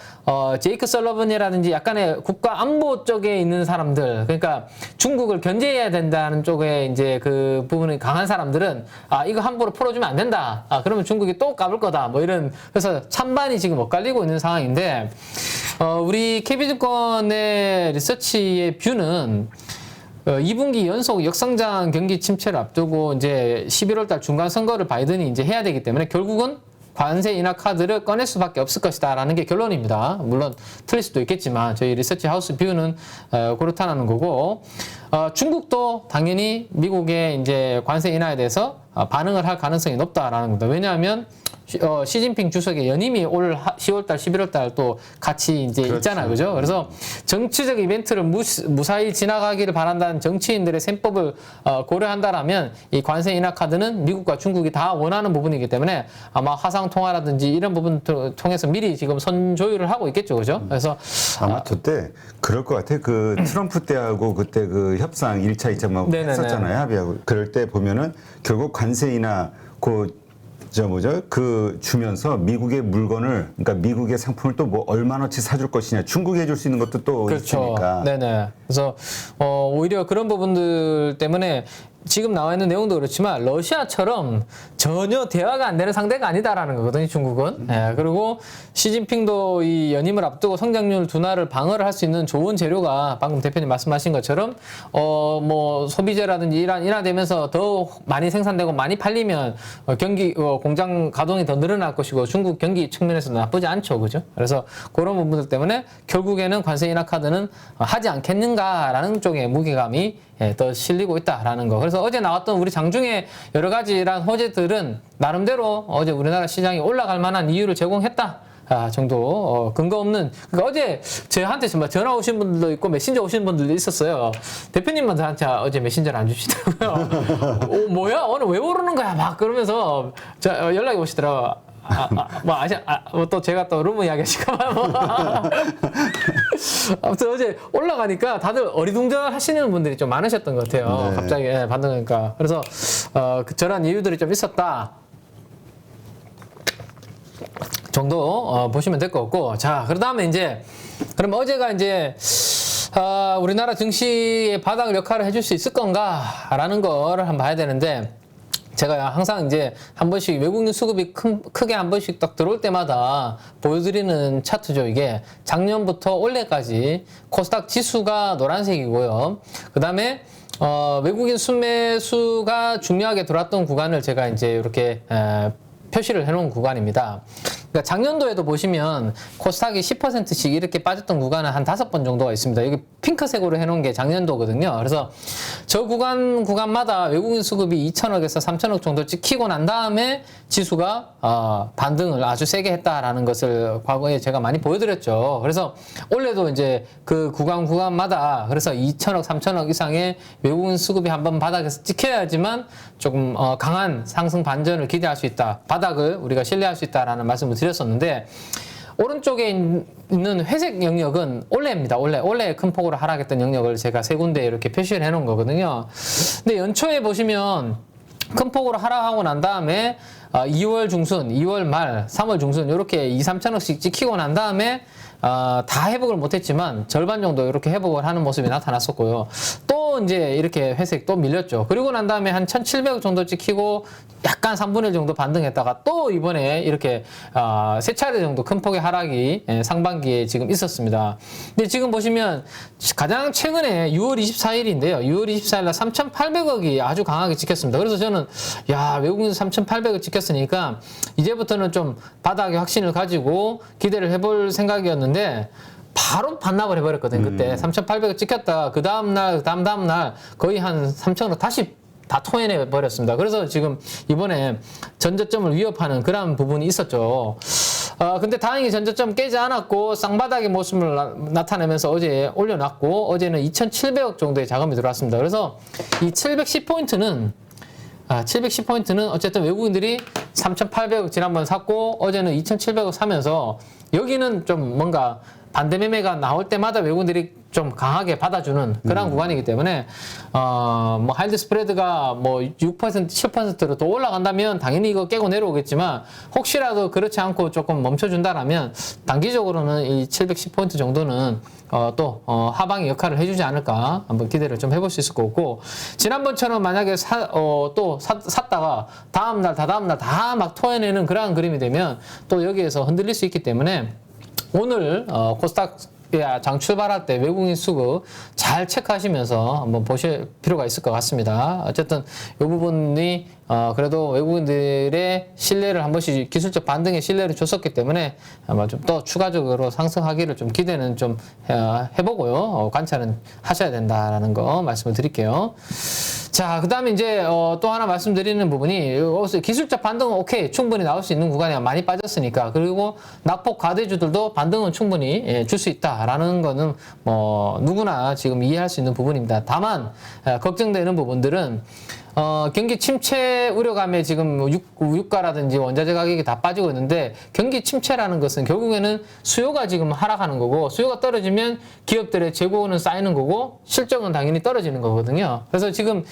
제이크 설러번이라든지 약간의 국가 안보 쪽에 있는 사람들, 그러니까 중국을 견제해야 된다는 쪽에 이제 그 부분이 강한 사람들은 이거 함부로 풀어주면 안 된다. 그러면 중국이 또 까불 거다. 뭐 이런, 그래서 찬반이 지금 엇갈리고 있는 상황인데, 우리 KB증권의 리서치의 뷰는 2분기 연속 역성장 경기 침체를 앞두고 이제 11월 달 중간 선거를 바이든이 이제 해야 되기 때문에 결국은 관세 인하 카드를 꺼낼 수밖에 없을 것이다라는 게 결론입니다. 물론 틀릴 수도 있겠지만 저희 리서치 하우스 뷰는 그렇다는 거고, 중국도 당연히 미국의 이제 관세 인하에 대해서 반응을 할 가능성이 높다라는 겁니다. 왜냐하면 시진핑 주석의 연임이 올 10월달, 11월달 또 같이 이제 그렇죠. 있잖아요. 그죠? 그래서 정치적 이벤트를 무사히 지나가기를 바란다는 정치인들의 셈법을 고려한다라면 이 관세 인하 카드는 미국과 중국이 다 원하는 부분이기 때문에 아마 화상 통화라든지 이런 부분을 통해서 미리 지금 선조율을 하고 있겠죠. 그죠? 그래서 아마 저때 그럴 것 같아. 그 트럼프 때하고 그때 그 협상 1차, 2차 막 네네네. 했었잖아요. 합의하고. 그럴 때 보면은 결국 관세 인하 주면서 미국의 물건을, 그러니까 미국의 상품을 또 뭐 얼마나치 사줄 것이냐, 중국이 해줄 수 있는 것도 또 그렇죠. 있으니까. 네네. 그래서 오히려 그런 부분들 때문에 지금 나와 있는 내용도 그렇지만 러시아처럼 전혀 대화가 안 되는 상대가 아니다라는 거거든요, 중국은. 예, 그리고 시진핑도 이 연임을 앞두고 성장률 둔화를 방어를 할 수 있는 좋은 재료가 방금 대표님 말씀하신 것처럼 뭐 소비재라든지 인하되면서 더 많이 생산되고 많이 팔리면 공장 가동이 더 늘어날 것이고 중국 경기 측면에서 나쁘지 않죠, 그죠? 그래서 그런 부분들 때문에 결국에는 관세 인하 카드는 하지 않겠는가라는 쪽에 무게감이 더 실리고 있다라는 거. 그래서 어제 나왔던 우리 장중에 여러 가지란 호재들은 나름대로 어제 우리나라 시장이 올라갈 만한 이유를 제공했다. 정도 근거 없는. 그러니까 어제 저한테 정말 전화 오신 분들도 있고 메신저 오신 분들도 있었어요. 대표님만 저한테 어제 메신저를 안 주시더라고요. 뭐야 오늘 왜 오르는 거야 막 그러면서 연락이 오시더라고요. 또 제가 또 루머 이야기 하실까봐 뭐. 아무튼 어제 올라가니까 다들 어리둥절 하시는 분들이 좀 많으셨던 것 같아요. 네. 갑자기 받으니까. 그래서 저런 이유들이 좀 있었다 정도 보시면 될 것 같고, 자, 그 다음에 이제 그럼 어제가 이제 우리나라 증시의 바닥 역할을 해줄 수 있을 건가라는 거를 한번 봐야 되는데, 제가 항상 이제 한 번씩 외국인 수급이 크게 한 번씩 딱 들어올 때마다 보여드리는 차트죠. 이게 작년부터 올해까지 코스닥 지수가 노란색이고요. 그 다음에 외국인 순매수가 중요하게 들어왔던 구간을 제가 이제 이렇게 표시를 해놓은 구간입니다. 그러니까 작년도에도 보시면 코스닥이 10%씩 이렇게 빠졌던 구간은 한 5번 정도가 있습니다. 여기 핑크색으로 해놓은 게 작년도거든요. 그래서 저 구간마다 외국인 수급이 2천억에서 3천억 정도 찍히고 난 다음에 지수가 반등을 아주 세게 했다라는 것을 과거에 제가 많이 보여드렸죠. 그래서 올해도 이제 그 구간마다 그래서 2천억, 3천억 이상의 외국인 수급이 한번 바닥에서 찍혀야지만 조금 강한 상승 반전을 기대할 수 있다. 바닥을 우리가 신뢰할 수 있다라는 말씀을 드렸었는데 오른쪽에 있는 회색 영역은 올해입니다. 올해 큰 폭으로 하락했던 영역을 제가 세 군데 이렇게 표시를 해놓은 거거든요. 근데 연초에 보시면 큰 폭으로 하락하고 난 다음에 2월 중순, 2월 말, 3월 중순 이렇게 2, 3천억씩 찍히고 난 다음에 다 회복을 못했지만 절반 정도 이렇게 회복을 하는 모습이 나타났었고요. 또 이제 이렇게 회색 또 밀렸죠. 그리고 난 다음에 한 1,700억 정도 찍히고 약간 3분의 1 정도 반등했다가 또 이번에 이렇게 세 차례 정도 큰 폭의 하락이 상반기에 지금 있었습니다. 근데 지금 보시면 가장 최근에 6월 24일인데요. 6월 24일 날 3,800억이 아주 강하게 찍혔습니다. 그래서 저는 외국인 3,800억 찍혔으니까 이제부터는 좀 바닥의 확신을 가지고 기대를 해볼 생각이었는데 바로 반납을 해버렸거든요. 그때 3,800억 찍혔다. 그 다음날 거의 한 3,000억 다시 다 토해내 버렸습니다. 그래서 지금 이번에 전저점을 위협하는 그런 부분이 있었죠. 근데 다행히 전저점 깨지 않았고 쌍바닥의 모습을 나타내면서 어제 올려놨고 어제는 2,700억 정도의 자금이 들어왔습니다. 그래서 이 710포인트는 어쨌든 외국인들이 3,800억 지난번 샀고 어제는 2,700억 사면서 여기는 좀 뭔가 반대 매매가 나올 때마다 외국인들이 좀 강하게 받아주는 그런 구간이기 때문에 뭐 하이드 스프레드가 뭐 6%, 7%로 더 올라간다면 당연히 이거 깨고 내려오겠지만 혹시라도 그렇지 않고 조금 멈춰준다라면 단기적으로는 이 710포인트 정도는 또 하방의 역할을 해주지 않을까 한번 기대를 좀 해볼 수 있을 것 같고 지난번처럼 만약에 샀다가 다음날 다 막 토해내는 그러한 그림이 되면 또 여기에서 흔들릴 수 있기 때문에 오늘 코스닥 장 출발할 때 외국인 수급 잘 체크하시면서 한번 보실 필요가 있을 것 같습니다. 어쨌든 이 부분이 그래도 외국인들의 신뢰를 한 번씩 기술적 반등의 신뢰를 줬었기 때문에 아마 좀 더 추가적으로 상승하기를 좀 기대는 좀 해보고요. 관찰은 하셔야 된다라는 거 말씀을 드릴게요. 자, 그 다음에 이제 또 하나 말씀드리는 부분이 기술적 반등은 오케이 충분히 나올 수 있는 구간이 많이 빠졌으니까 그리고 낙폭 과대주들도 반등은 충분히 줄 수 있다라는 거는 뭐 누구나 지금 이해할 수 있는 부분입니다. 다만 걱정되는 부분들은 경기 침체 우려감에 지금 유가라든지 원자재 가격이 다 빠지고 있는데 경기 침체라는 것은 결국에는 수요가 지금 하락하는 거고 수요가 떨어지면 기업들의 재고는 쌓이는 거고 실적은 당연히 떨어지는 거거든요. 그래서 지금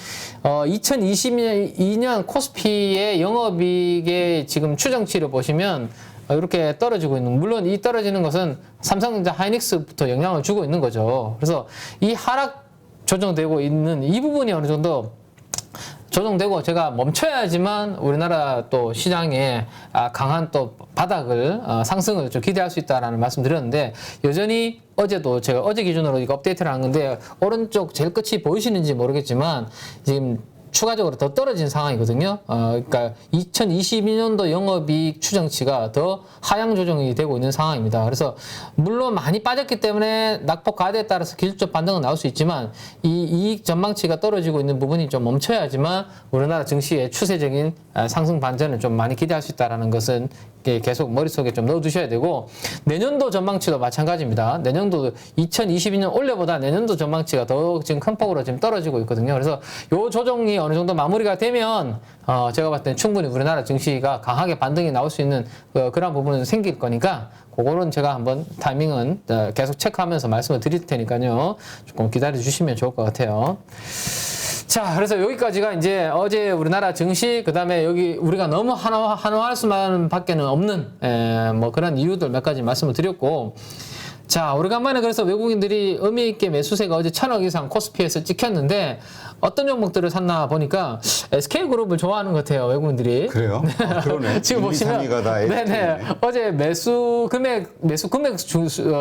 2022년 코스피의 영업이익의 지금 추정치를 보시면 이렇게 떨어지고 있는 물론 이 떨어지는 것은 삼성전자 하이닉스부터 영향을 주고 있는 거죠. 그래서 이 하락 조정되고 있는 이 부분이 어느 정도 조정되고 제가 멈춰야지만 우리나라 또 시장에 강한 또 바닥을 상승을 좀 기대할 수 있다라는 말씀 드렸는데 여전히 어제도 제가 어제 기준으로 이거 업데이트를 한 건데 오른쪽 제일 끝이 보이시는지 모르겠지만 지금 추가적으로 더 떨어진 상황이거든요. 그러니까 2022년도 영업이익 추정치가 더 하향 조정이 되고 있는 상황입니다. 그래서 물론 많이 빠졌기 때문에 낙폭 과대에 따라서 기술적 반등은 나올 수 있지만 이 이익 전망치가 떨어지고 있는 부분이 좀 멈춰야지만 우리나라 증시의 추세적인 상승 반전을 좀 많이 기대할 수 있다는 것은 계속 머릿속에 좀 넣어두셔야 되고 내년도 전망치도 마찬가지입니다. 내년도 2022년 올해보다 내년도 전망치가 더 지금 큰 폭으로 지금 떨어지고 있거든요. 그래서 요 조정이 어느 정도 마무리가 되면 제가 봤을 때는 충분히 우리나라 증시가 강하게 반등이 나올 수 있는 그런 부분은 생길 거니까 그거는 제가 한번 타이밍은 계속 체크하면서 말씀을 드릴 테니까요. 조금 기다려 주시면 좋을 것 같아요. 자, 그래서 여기까지가 이제 어제 우리나라 증시, 그 다음에 여기 우리가 너무 한화할 수만 밖에는 없는, 뭐 그런 이유들 몇 가지 말씀을 드렸고, 자, 오래간만에 그래서 외국인들이 의미 있게 매수세가 어제 1,000억 이상 코스피에서 찍혔는데 어떤 종목들을 샀나 보니까 SK그룹을 좋아하는 것 같아요, 외국인들이. 그래요? 그러네. 지금 1, 2, 보시면 3위가 다 네네. 어제 매수 금액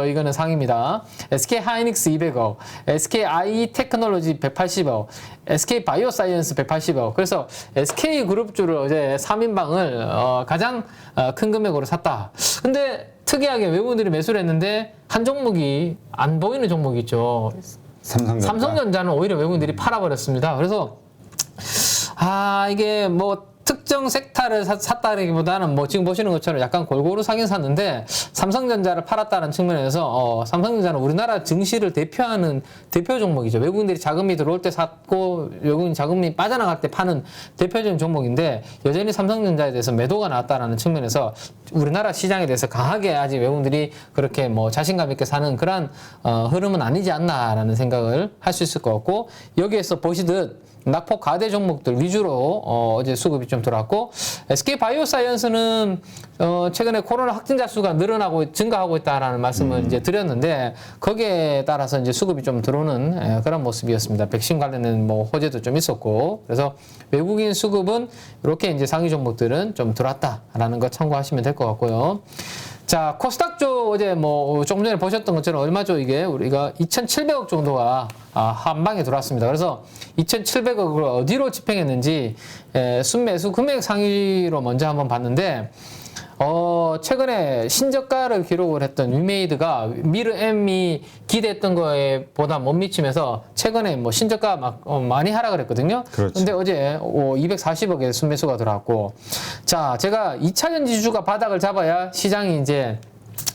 이거는 상입니다. SK 하이닉스 200억, SK i 테크놀로지 180억, SK 바이오사이언스 180억. 그래서 SK 그룹주를 어제 3인방을 가장 큰 금액으로 샀다. 근데 특이하게 외국인들이 매수를 했는데 한 종목이 안 보이는 종목이 있죠. 삼성전자는 오히려 외국인들이 팔아버렸습니다. 그래서 이게 뭐 특정 섹터를 샀다기보다는 뭐 지금 보시는 것처럼 약간 골고루 사긴 샀는데 삼성전자를 팔았다는 측면에서 삼성전자는 우리나라 증시를 대표하는 대표 종목이죠. 외국인들이 자금이 들어올 때 샀고 외국인 자금이 빠져나갈 때 파는 대표적인 종목인데 여전히 삼성전자에 대해서 매도가 나왔다는 측면에서 우리나라 시장에 대해서 강하게 아직 외국인들이 그렇게 뭐 자신감 있게 사는 그런 흐름은 아니지 않나라는 생각을 할 수 있을 것 같고 여기에서 보시듯 낙폭 가대 종목들 위주로 어제 수급이 좀 들어왔고 SK 바이오사이언스는 최근에 코로나 확진자 수가 늘어나고 증가하고 있다라는 말씀을 이제 드렸는데 거기에 따라서 이제 수급이 좀 들어오는 그런 모습이었습니다. 백신 관련된 뭐 호재도 좀 있었고 그래서 외국인 수급은 이렇게 이제 상위 종목들은 좀 들어왔다라는 거 참고하시면 될 것 같고요. 자, 코스닥조 어제 뭐 조금 전에 보셨던 것처럼 얼마죠 이게 우리가 2,700억 정도가 한 방에 들어왔습니다. 그래서 2,700억을 어디로 집행했는지 순매수 금액 상위로 먼저 한번 봤는데 최근에 신저가를 기록을 했던 위메이드가 미르엠이 기대했던 거에 보다 못 미치면서 최근에 뭐 신저가 막 많이 하락을 했거든요. 그렇죠. 근데 어제 240억의 순매수가 들어왔고 자, 제가 2차전 지주가 바닥을 잡아야 시장이 이제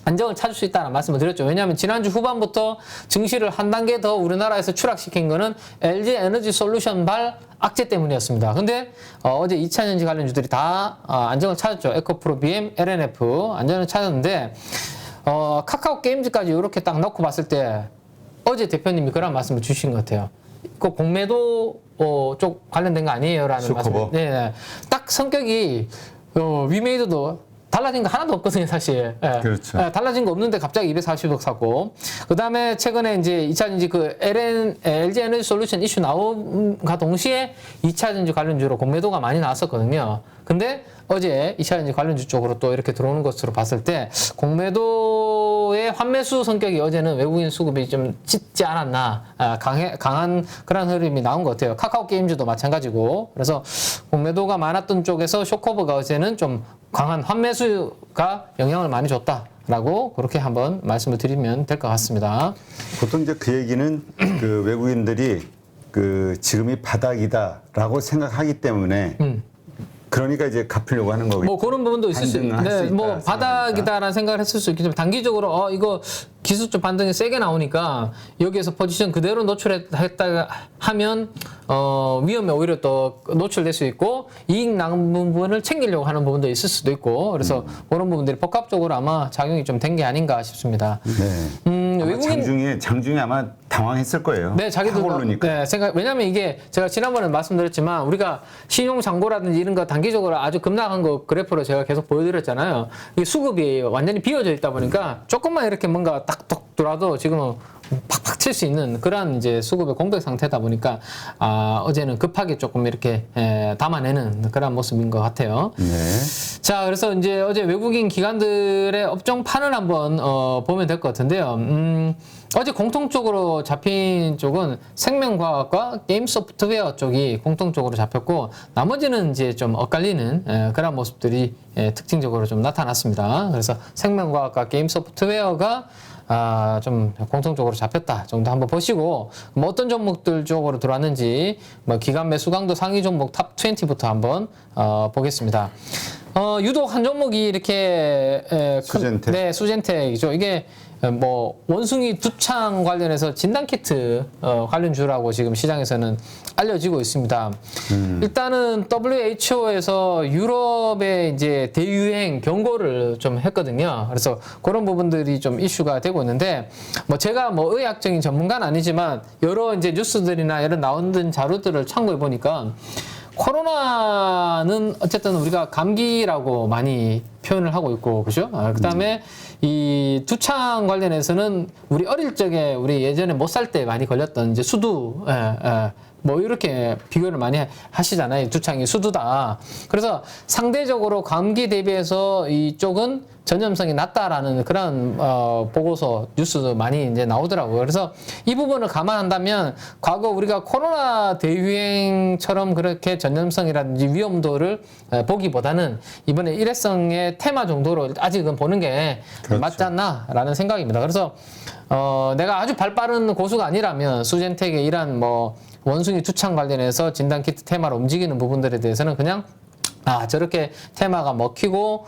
안정을 찾을 수 있다는 말씀을 드렸죠. 왜냐하면 지난주 후반부터 증시를 한 단계 더 우리나라에서 추락시킨 거는 LG 에너지 솔루션 발 악재 때문이었습니다. 근데 어제 2차전지 관련주들이 다 안정을 찾았죠. 에코프로, BM, LNF 안정을 찾았는데 카카오 게임즈까지 이렇게 딱 넣고 봤을 때 어제 대표님이 그런 말씀을 주신 것 같아요. 그 공매도 쪽 관련된 거 아니에요? 라는 말씀. 네, 딱 성격이 위메이드도 달라진 거 하나도 없거든요, 사실. 예. 그렇죠. 예, 달라진 거 없는데 갑자기 240억 샀고. 그 다음에 최근에 이제 2차전지 그 LG 에너지 솔루션 이슈 나온과 동시에 2차전지 관련주로 공매도가 많이 나왔었거든요. 근데 어제 2차전지 관련주 쪽으로 또 이렇게 들어오는 것으로 봤을 때 공매도의 환매수 성격이 어제는 외국인 수급이 좀 짙지 않았나. 강한 그런 흐름이 나온 것 같아요. 카카오 게임즈도 마찬가지고. 그래서 공매도가 많았던 쪽에서 쇼커버가 어제는 좀 강한 환매수가 영향을 많이 줬다라고 그렇게 한번 말씀을 드리면 될 것 같습니다. 보통 이제 그 얘기는 그 외국인들이 그 지금이 바닥이다라고 생각하기 때문에 그러니까 이제 갚으려고 하는 거겠죠. 뭐 그런 부분도 있을 수 있고, 네, 뭐 바닥이다라는 생각을 했을 수 있겠지만 단기적으로 이거 기술적 반등이 세게 나오니까 여기에서 포지션 그대로 노출했다 하면 위험에 오히려 또 노출될 수 있고 이익 나는 부분을 챙기려고 하는 부분도 있을 수도 있고 그래서 그런 부분들이 복합적으로 아마 작용이 좀 된 게 아닌가 싶습니다. 네. 외국인 장중에 아마 당황했을 거예요. 네, 자기들도 오르니까. 네, 왜냐면 이게 제가 지난번에 말씀드렸지만 우리가 신용 잔고라든지 이런 거 단기적으로 아주 급락한 거 그래프로 제가 계속 보여드렸잖아요. 이 수급이 완전히 비어져 있다 보니까 조금만 이렇게 뭔가 딱딱 돌아도 지금은 팍팍 칠 수 있는 그런 이제 수급의 공백 상태다 보니까 어제는 급하게 조금 이렇게 담아내는 그런 모습인 것 같아요. 네. 자, 그래서 이제 어제 외국인 기관들의 업종판을 한번 보면 될 것 같은데요. 어제 공통적으로 잡힌 쪽은 생명과학과 게임 소프트웨어 쪽이 공통적으로 잡혔고 나머지는 이제 좀 엇갈리는 그런 모습들이 특징적으로 좀 나타났습니다. 그래서 생명과학과 게임 소프트웨어가 좀 공통적으로 잡혔다 정도 한번 보시고 뭐 어떤 종목들 쪽으로 들어왔는지 뭐 기간 매수 강도 상위 종목 탑 20부터 한번 보겠습니다. 유독 한 종목이 이렇게 수젠텍. 네, 수젠텍이죠. 이게 뭐 원숭이 두창 관련해서 진단키트 관련주라고 지금 시장에서는 알려지고 있습니다. 일단은 WHO에서 유럽의 이제 대유행 경고를 좀 했거든요. 그래서 그런 부분들이 좀 이슈가 되고 있는데 뭐 제가 뭐 의학적인 전문가는 아니지만 여러 이제 뉴스들이나 이런 나오는 자료들을 참고해 보니까 코로나는 어쨌든 우리가 감기라고 많이 표현을 하고 있고, 그죠? 그 다음에 이 두창 관련해서는 우리 어릴 적에 우리 예전에 못 살 때 많이 걸렸던 이제 수두, 뭐 이렇게 비교를 많이 하시잖아요. 두창이 수두다. 그래서 상대적으로 감기 대비해서 이쪽은 전염성이 낮다라는 그런 보고서 뉴스도 많이 이제 나오더라고요. 그래서 이 부분을 감안한다면 과거 우리가 코로나 대유행처럼 그렇게 전염성이라든지 위험도를 보기보다는 이번에 일회성의 테마 정도로 아직은 보는 게 그렇죠. 맞지 않나라는 생각입니다. 그래서 내가 아주 발빠른 고수가 아니라면 수젠텍의 이런 뭐 원숭이 투창 관련해서 진단키트 테마로 움직이는 부분들에 대해서는 그냥 저렇게 테마가 먹히고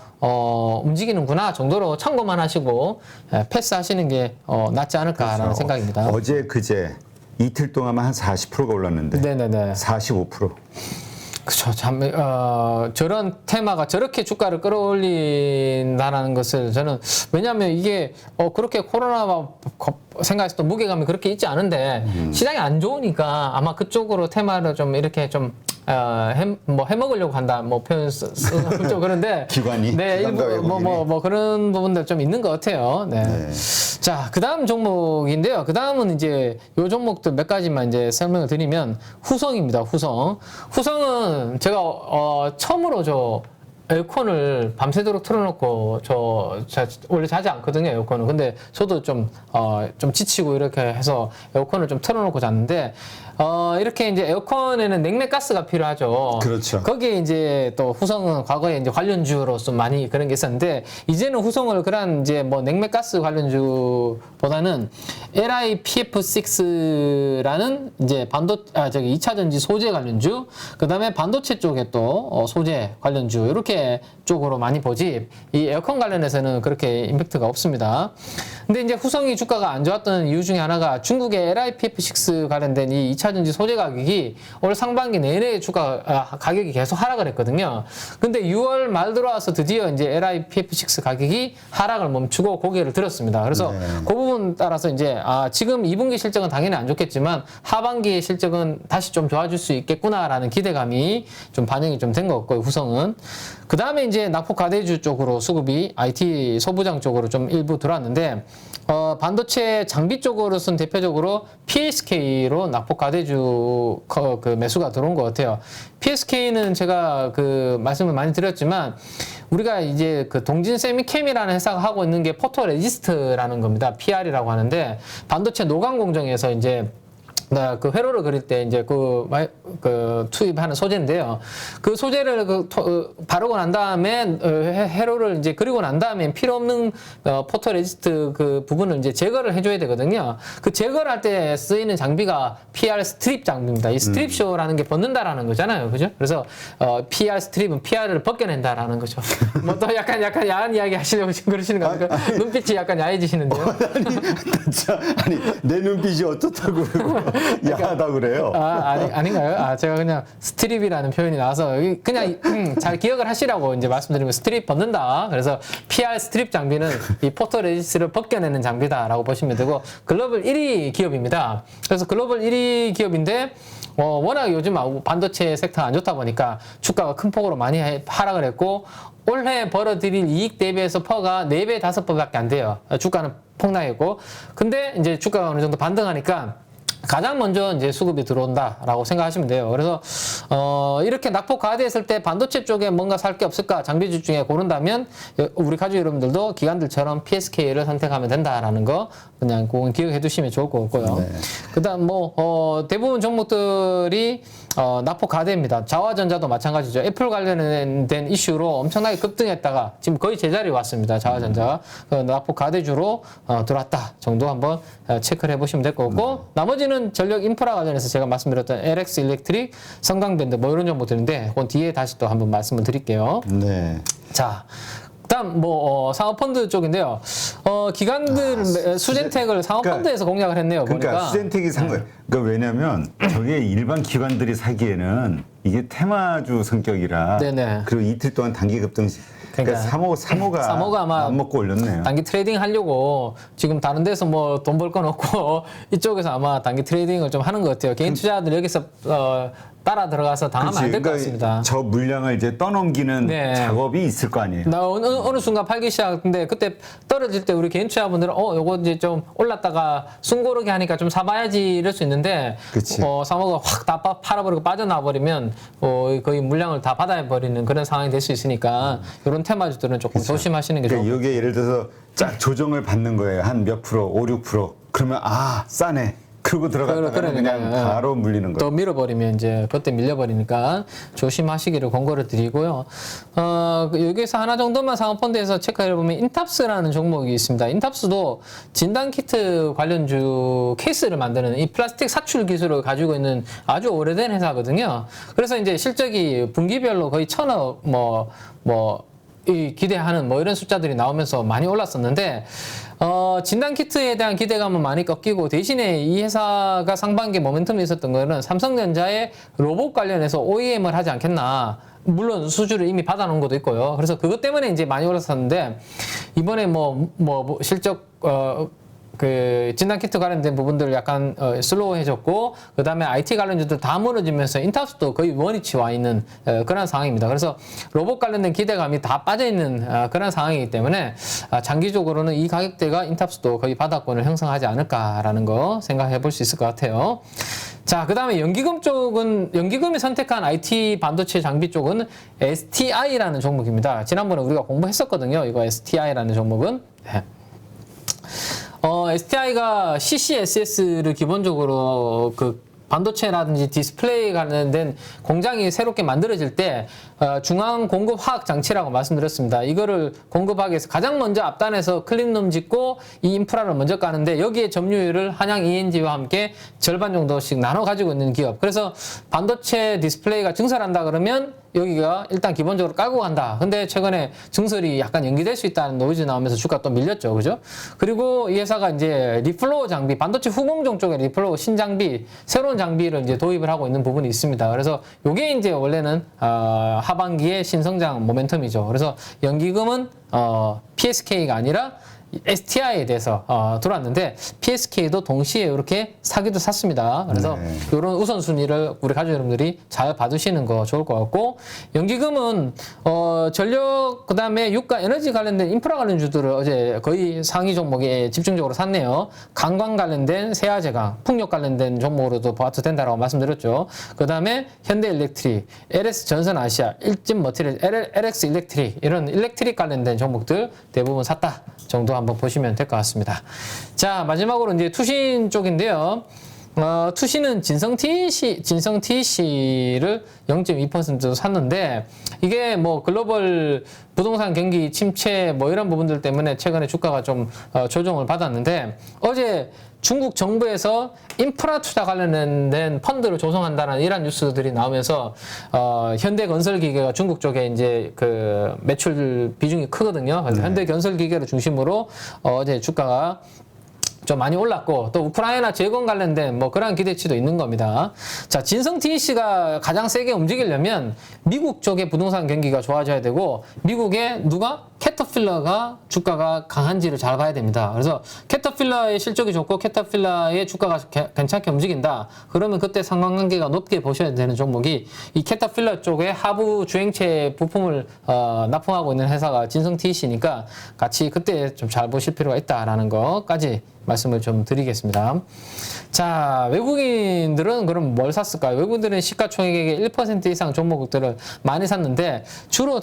움직이는구나 정도로 참고만 하시고 패스하시는 게 낫지 않을까라는 그렇죠. 생각입니다. 어제 그제 이틀 동안만 한 40%가 올랐는데 네네네. 45%. 그렇죠. 참 저런 테마가 저렇게 주가를 끌어올린다는 것을 저는 왜냐하면 이게 그렇게 코로나와 생각했을 때 무게감이 그렇게 있지 않은데 시장이 안 좋으니까 아마 그쪽으로 테마를 좀 이렇게 좀 해먹으려고 한다 뭐 표현 좀 그런데 기관이 네 일부 뭐 그런 부분들 좀 있는 것 같아요. 네. 자, 그다음 종목인데요. 그다음은 이제 요 종목들 몇 가지만 이제 설명을 드리면 후성입니다. 후성은 제가 처음으로 에어컨을 밤새도록 틀어놓고 원래 자지 않거든요, 에어컨은. 근데 저도 좀 지치고 이렇게 해서 에어컨을 좀 틀어놓고 잤는데, 이렇게 이제 에어컨에는 냉매가스가 필요하죠. 그렇죠. 거기에 이제 또 후성은 과거에 이제 관련주로서 많이 그런 게 있었는데, 이제는 후성을 그런 이제 뭐 냉매가스 관련주보다는 LIPF6라는 이제 2차 전지 소재 관련주, 그 다음에 반도체 쪽에 또 소재 관련주, 이렇게 쪽으로 많이 보지, 이 에어컨 관련해서는 그렇게 임팩트가 없습니다. 근데 이제 후성이 주가가 안 좋았던 이유 중에 하나가 중국의 LIPF6 관련된 이 2차 전지 소재 가격이 올 상반기 내내 가격이 계속 하락을 했거든요. 근데 6월 말 들어와서 드디어 이제 LIPF6 가격이 하락을 멈추고 고개를 들었습니다. 그래서 그 부분 따라서 이제 지금 2분기 실적은 당연히 안 좋겠지만 하반기의 실적은 다시 좀 좋아질 수 있겠구나라는 기대감이 좀 반영이 좀 된 것 같고요, 후성은. 그 다음에 이제 낙폭과대주 쪽으로 수급이 IT 소부장 쪽으로 좀 일부 들어왔는데, 반도체 장비 쪽으로서는 대표적으로 PSK로 낙폭과대주 그 매수가 들어온 것 같아요. PSK는 제가 그 말씀을 많이 드렸지만, 우리가 이제 그 동진 세미캠이라는 회사가 하고 있는 게 포토레지스트라는 겁니다. PR이라고 하는데, 반도체 노광 공정에서 이제 그 회로를 그릴 때 이제 그 투입하는 소재인데요. 그 소재를 바르고 난 다음에 회로를 이제 그리고 난 다음에 필요 없는 포토레지스트 그 부분을 이제 제거를 해줘야 되거든요. 그 제거를 할 때 쓰이는 장비가 PR 스트립 장비입니다. 이 스트립쇼라는 게 벗는다라는 거잖아요, 그죠? 그래서 PR 스트립은 PR을 벗겨낸다라는 거죠. 뭐 또 약간 야한 이야기 하시려고 지금 그러시는 겁니까? 눈빛이 약간 야해지시는데요. 아니 내 눈빛이 어떻다고 야하다 그래요? 아닌가요? 제가 그냥 스트립이라는 표현이 나와서 그냥 잘 기억을 하시라고 이제 말씀드리면 스트립 벗는다. 그래서 PR 스트립 장비는 이 포토레지스트를 벗겨내는 장비다라고 보시면 되고, 글로벌 1위 기업입니다. 그래서 글로벌 1위 기업인데 워낙 요즘 반도체 섹터 안 좋다 보니까 주가가 큰 폭으로 많이 하락을 했고, 올해 벌어들일 이익 대비해서 퍼가 4배, 5배밖에 안 돼요. 주가는 폭락했고. 근데 이제 주가가 어느 정도 반등하니까 가장 먼저 이제 수급이 들어온다라고 생각하시면 돼요. 그래서 이렇게 낙폭 과대했을 때 반도체 쪽에 뭔가 살 게 없을까 장비주 중에 고른다면 우리 가족 여러분들도 기관들처럼 PSK를 선택하면 된다라는 거 그냥 그건 기억해 두시면 좋을 것 같고요. 네. 그다음 대부분 종목들이 낙폭 과대입니다. 자화전자도 마찬가지죠. 애플 관련된 이슈로 엄청나게 급등했다가 지금 거의 제자리에 왔습니다. 자화전자가 낙폭 과대주로 들어왔다 정도 한번 체크를 해보시면 될 것 같고, 나머지는 전력 인프라 관련해서 제가 말씀드렸던 LX 일렉트릭, 성강밴드 뭐 이런 정보들인데 그건 뒤에 다시 또 한번 말씀을 드릴게요. 네. 자, 그다음 사모펀드 쪽인데요. 기관들 수젠텍을 사모펀드에서 공략을 했네요. 그러니까 보니까. 수젠텍이 산 거예요. 그러니까 왜냐면 저게 일반 기관들이 사기에는 이게 테마주 성격이라. 네네. 그리고 이틀 동안 단기 급등. 그러니까 사모가 아마 안 먹고 올렸네요. 단기 트레이딩 하려고 지금 다른 데서 뭐 돈 벌 건 없고 이쪽에서 아마 단기 트레이딩을 좀 하는 것 같아요. 개인 투자자들 여기서 따라 들어가서 당하면 안 될 것 같습니다. 저 물량을 이제 떠넘기는 네. 작업이 있을 거 아니에요. 나 어느 순간 팔기 시작했는데 그때 떨어질 때 우리 개인 투자분들은 요거 이제 좀 올랐다가 숨고르게 하니까 좀 사봐야지 이럴 수 있는데 그치. 사모가 확 다 팔아버리고 빠져나와 버리면 거의 물량을 다 받아버리는 그런 상황이 될 수 있으니까 이런 테마주들은 조금 조심하시는 게 좋을 것 그러니까 이게 예를 들어서 쫙 조정을 받는 거예요. 한 몇 프로, 5, 6%. 그러면 싸네. 그러고 들어갔다가 그러니까요. 그냥 바로 물리는 또 거예요. 밀어버리면 이제 그때 밀려버리니까 조심하시기를 권고를 드리고요. 여기서 하나 정도만 상업펀드에서 체크해보면 인탑스라는 종목이 있습니다. 인탑스도 진단키트 관련주 케이스를 만드는 이 플라스틱 사출 기술을 가지고 있는 아주 오래된 회사거든요. 그래서 이제 실적이 분기별로 거의 1,000억 이 기대하는 이런 숫자들이 나오면서 많이 올랐었는데 진단키트에 대한 기대감은 많이 꺾이고 대신에 이 회사가 상반기 모멘텀이 있었던 거는 삼성전자의 로봇 관련해서 OEM을 하지 않겠나. 물론 수주를 이미 받아놓은 것도 있고요. 그래서 그것 때문에 이제 많이 올랐었는데 이번에 실적 진단키트 관련된 부분들 약간 슬로우해졌고 그 다음에 IT 관련주들 다 무너지면서 인탑스도 거의 원위치 와 있는 그런 상황입니다. 그래서 로봇 관련된 기대감이 다 빠져있는 그런 상황이기 때문에 장기적으로는 이 가격대가 인탑스도 거의 바닥권을 형성하지 않을까라는 거 생각해 볼 수 있을 것 같아요. 자, 그 다음에 연기금이 선택한 IT 반도체 장비 쪽은 STI라는 종목입니다. 지난번에 우리가 공부했었거든요. 이거 STI라는 종목은. 네. STI가 CCSS를 기본적으로 반도체라든지 디스플레이 관련된 공장이 새롭게 만들어질 때 중앙 공급 화학 장치라고 말씀드렸습니다. 이거를 공급하기 위해서 가장 먼저 앞단에서 클린룸 짓고 이 인프라를 먼저 까는데 여기에 점유율을 한양 ENG와 함께 절반 정도씩 나눠 가지고 있는 기업. 그래서 반도체 디스플레이가 증설한다 그러면 여기가 일단 기본적으로 깔고 간다. 근데 최근에 증설이 약간 연기될 수 있다는 노이즈 나오면서 주가 또 밀렸죠. 그죠? 그리고 이 회사가 이제 리플로우 장비, 반도체 후공정 쪽에 리플로우 신장비, 새로운 장비를 이제 도입을 하고 있는 부분이 있습니다. 그래서 요게 이제 원래는 하반기에 신성장 모멘텀이죠. 그래서 연기금은 PSK가 아니라 STI에 대해서 들어왔는데 PSK도 동시에 이렇게 사기도 샀습니다. 그래서 이런 우선순위를 우리 가족 여러분들이 잘 봐두시는 거 좋을 것 같고 연기금은 전력 그다음에 유가 에너지 관련된 인프라 관련주들을 어제 거의 상위 종목에 집중적으로 샀네요. 관광 관련된 세아제강, 풍력 관련된 종목으로도 봐도 된다라고 말씀드렸죠. 그다음에 현대일렉트릭, LS 전선아시아, 일진머티리얼, LX 일렉트릭 이런 일렉트릭 관련된 종목들 대부분 샀다 정도 한번 보시면 될 것 같습니다. 자, 마지막으로 이제 투신 쪽인데요. 투신은 진성 TEC를 0.2% 샀는데 이게 글로벌 부동산 경기 침체 이런 부분들 때문에 최근에 주가가 좀 조정을 받았는데 어제 중국 정부에서 인프라 투자 관련된 펀드를 조성한다는 이런 뉴스들이 나오면서 현대건설기계가 중국 쪽에 이제 매출 비중이 크거든요. 그래서 현대건설기계를 중심으로 어제 주가가 좀 많이 올랐고 또 우크라이나 재건 관련된 그런 기대치도 있는 겁니다. 자, 진성 TEC가 가장 세게 움직이려면 미국 쪽의 부동산 경기가 좋아져야 되고 미국의 캐터필러가 주가가 강한지를 잘 봐야 됩니다. 그래서 캐터필러의 실적이 좋고 캐터필러의 주가가 괜찮게 움직인다. 그러면 그때 상관관계가 높게 보셔야 되는 종목이 이 캐터필러 쪽에 하부 주행체 부품을 납품하고 있는 회사가 진성 TEC니까 같이 그때 좀 잘 보실 필요가 있다라는 것까지 말씀을 좀 드리겠습니다. 자, 외국인들은 그럼 뭘 샀을까요? 외국인들은 시가총액의 1% 이상 종목들을 많이 샀는데 주로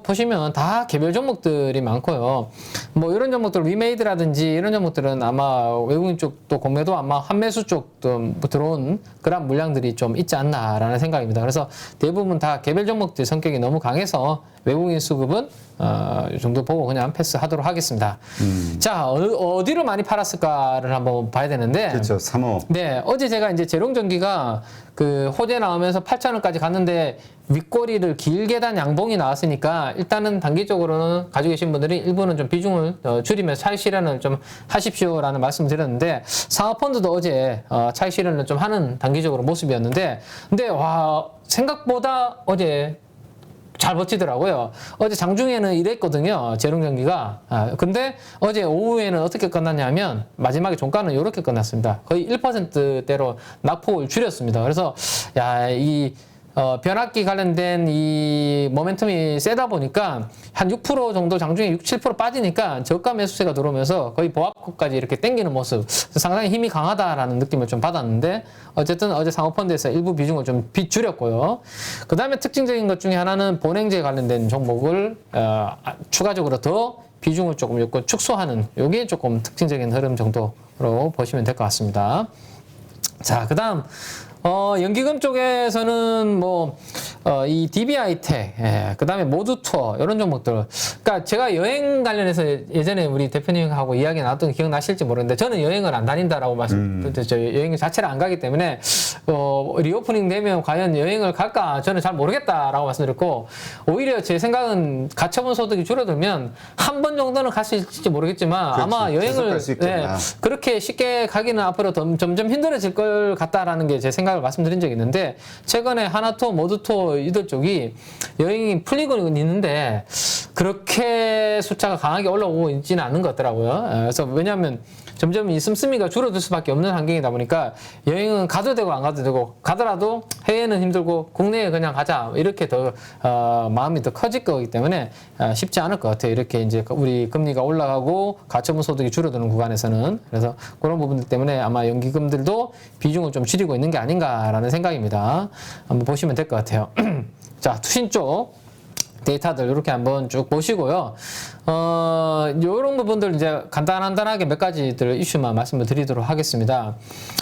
보시면 다 개별 종목들이 많고요. 이런 종목들 위메이드라든지 이런 종목들은 아마 외국인 쪽도 공매도 아마 환매수 쪽도 들어온 그런 물량들이 좀 있지 않나라는 생각입니다. 그래서 대부분 다 개별 종목들 성격이 너무 강해서 외국인 수급은 이 정도 보고 그냥 패스하도록 하겠습니다. 자, 어디로 많이 팔았을까를 한번 봐야 되는데. 그렇죠. 3호. 네, 어제 제가 이제 재롱전기가 호재 나오면서 8,000원까지 갔는데 윗꼬리를 길게 단 양봉이 나왔으니까 일단은 단기적으로는 가지고 계신 분들이 일부는 좀 비중을 줄이면서 차익 실현을 좀 하십시오라는 말씀을 드렸는데 상업펀드도 어제 차익 실현을 좀 하는 단기적으로 모습이었는데 근데 생각보다 어제 잘 버티더라고요. 어제 장중에는 이랬거든요. 재롱전기가. 근데 어제 오후에는 어떻게 끝났냐면 마지막에 종가는 이렇게 끝났습니다. 거의 1%대로 낙폭을 줄였습니다. 그래서 야, 이 변압기 관련된 이 모멘텀이 세다 보니까 한 6% 정도 장중에 6, 7% 빠지니까 저가 매수세가 들어오면서 거의 보합권까지 이렇게 당기는 모습, 상당히 힘이 강하다라는 느낌을 좀 받았는데 어쨌든 어제 상호펀드에서 일부 비중을 좀 줄였고요. 그 다음에 특징적인 것 중에 하나는 본행제 관련된 종목을 추가적으로 더 비중을 조금 축소하는, 요게 조금 특징적인 흐름 정도로 보시면 될 것 같습니다. 자, 그 다음 연기금 쪽에서는 이 DB하이텍, 그 다음에 모두투어, 이런 종목들. 그러니까 제가 여행 관련해서 예전에 우리 대표님하고 이야기 나눴던 거 기억나실지 모르는데 저는 여행을 안 다닌다라고 말씀드렸죠. 여행 자체를 안 가기 때문에, 리오프닝 되면 과연 여행을 갈까? 저는 잘 모르겠다라고 말씀드렸고, 오히려 제 생각은 가처분 소득이 줄어들면 한 번 정도는 갈 수 있을지 모르겠지만 그렇지, 아마 여행을 그렇게 쉽게 가기는 앞으로 점점 힘들어질 걸 같다라는 게 제 생각을 말씀드린 적이 있는데, 최근에 하나투어, 모두투어 이들 쪽이 여행이 풀리고 있는데 그렇게 숫자가 강하게 올라오고 있지는 않는 것 같더라고요. 그래서 왜냐하면 점점 이 씀씀이가 줄어들 수밖에 없는 환경이다 보니까 여행은 가도 되고 안 가도 되고, 가더라도 해외는 힘들고 국내에 그냥 가자 이렇게 더 마음이 더 커질 거기 때문에 쉽지 않을 것 같아요. 이렇게 이제 우리 금리가 올라가고 가처분 소득이 줄어드는 구간에서는. 그래서 그런 부분들 때문에 아마 연기금들도 비중을 좀 줄이고 있는 게 아닌가라는 생각입니다. 한번 보시면 될 것 같아요. 자, 투신 쪽 데이터들 이렇게 한번 쭉 보시고요. 요런 부분들 이제 간단하게 몇 가지들 이슈만 말씀을 드리도록 하겠습니다.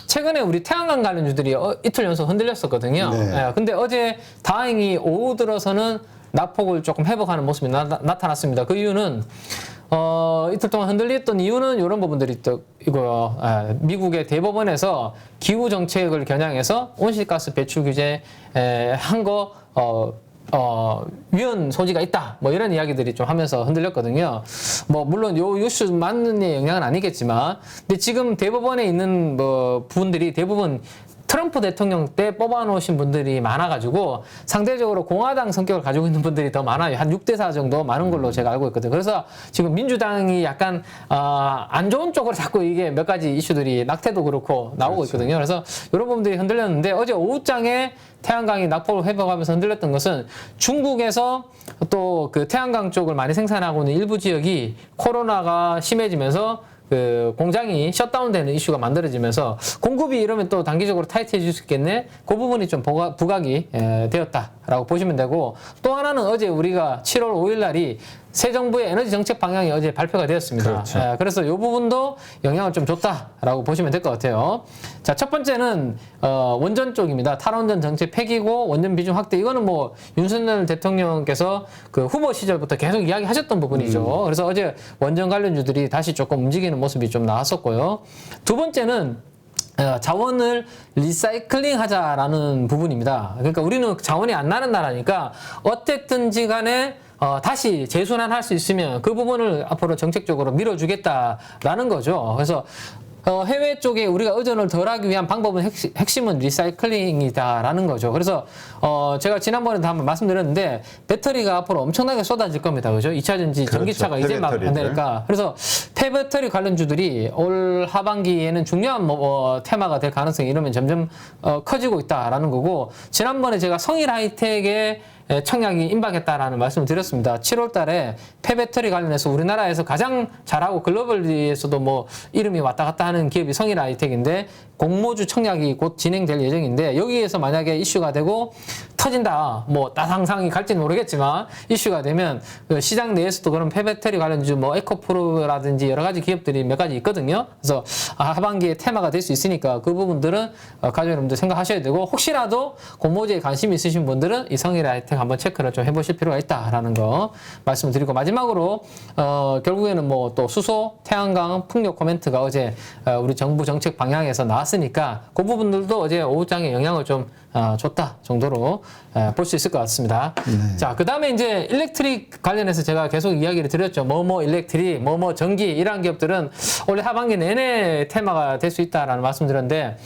최근에 우리 태양광 관련주들이 이틀 연속 흔들렸었거든요. 네. 근데 어제 다행히 오후 들어서는 낙폭을 조금 회복하는 모습이 나타났습니다. 그 이유는 이틀 동안 흔들렸던 이유는 이런 부분들이 이거요. 미국의 대법원에서 기후 정책을 겨냥해서 온실가스 배출 규제 한 거 위헌 소지가 있다. 이런 이야기들이 좀 하면서 흔들렸거든요. 물론 요 이슈만의 영향은 아니겠지만, 근데 지금 대법원에 있는 부분들이 대부분 트럼프 대통령 때 뽑아놓으신 분들이 많아가지고 상대적으로 공화당 성격을 가지고 있는 분들이 더 많아요. 한 6대4 정도 많은 걸로 제가 알고 있거든요. 그래서 지금 민주당이 약간 안 좋은 쪽으로 자꾸 이게 몇 가지 이슈들이 낙태도 그렇고 나오고 있거든요. 그래서 이런 부분들이 흔들렸는데 어제 오후장에 태양광이 낙폭을 회복하면서 흔들렸던 것은 중국에서 또 그 태양광 쪽을 많이 생산하고 있는 일부 지역이 코로나가 심해지면서 그 공장이 셧다운되는 이슈가 만들어지면서 공급이 이러면 또 단기적으로 타이트해질 수 있겠네. 그 부분이 좀 부각이 되었다라고 보시면 되고, 또 하나는 어제 우리가 7월 5일 날이 새 정부의 에너지 정책 방향이 어제 발표가 되었습니다. 그렇죠. 그래서 이 부분도 영향을 좀 줬다라고 보시면 될 것 같아요. 자, 첫 번째는 원전 쪽입니다. 탈원전 정책 폐기고 원전 비중 확대. 이거는 윤석열 대통령께서 그 후보 시절부터 계속 이야기하셨던 부분이죠. 그래서 어제 원전 관련주들이 다시 조금 움직이는 모습이 좀 나왔었고요. 두 번째는 자원을 리사이클링 하자라는 부분입니다. 그러니까 우리는 자원이 안 나는 나라니까 어쨌든지 간에 다시 재순환할 수 있으면 그 부분을 앞으로 정책적으로 밀어주겠다라는 거죠. 그래서 해외 쪽에 우리가 의존을 덜하기 위한 방법은 핵심은 리사이클링이다라는 거죠. 그래서 제가 지난번에도 한번 말씀드렸는데 배터리가 앞으로 엄청나게 쏟아질 겁니다. 그죠? 2차 전지 전기차가 이제 막 안 되니까. 그래서 폐배터리 관련주들이 올 하반기에는 중요한 테마가 될 가능성이 이러면 점점 커지고 있다라는 거고, 지난번에 제가 성일 하이텍의 청약이 임박했다라는 말씀을 드렸습니다. 7월 달에 폐배터리 관련해서 우리나라에서 가장 잘하고 글로벌리에서도 이름이 왔다 갔다 하는 기업이 성일 하이텍인데 공모주 청약이 곧 진행될 예정인데, 여기에서 만약에 이슈가 되고 터진다, 항상이 갈지는 모르겠지만 이슈가 되면 그 시장 내에서도 그런 폐배터리 관련주 에코프로라든지 여러 가지 기업들이 몇 가지 있거든요. 그래서 하반기에 테마가 될 수 있으니까 그 부분들은 가족 여러분들 생각하셔야 되고, 혹시라도 공모주에 관심이 있으신 분들은 이 성일 하이텍 한번 체크를 좀 해보실 필요가 있다라는 거 말씀을 드리고, 마지막으로 결국에는 또 수소, 태양광, 풍력 코멘트가 어제 우리 정부 정책 방향에서 나왔으니까 그 부분들도 어제 오후장에 영향을 좀 좋다 정도로 볼 수 있을 것 같습니다. 네. 자, 그 다음에 이제 일렉트릭 관련해서 제가 계속 이야기를 드렸죠. 뭐뭐 일렉트릭, 뭐뭐 전기 이러한 기업들은 올해 하반기 내내 테마가 될 수 있다라는 말씀드렸는데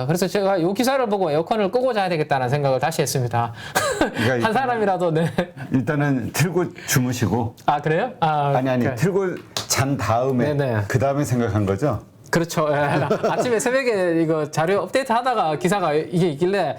그래서 제가 이 기사를 보고 에어컨을 끄고 자야 되겠다는 생각을 다시 했습니다. 그러니까 한 사람이라도 네. 일단은 틀고 주무시고 아 그래요? 아니 그러니까. 틀고 잔 다음에 네네. 그 다음에 생각한 거죠. 그렇죠. 예. 아침에 새벽에 이거 자료 업데이트 하다가 기사가 이게 있길래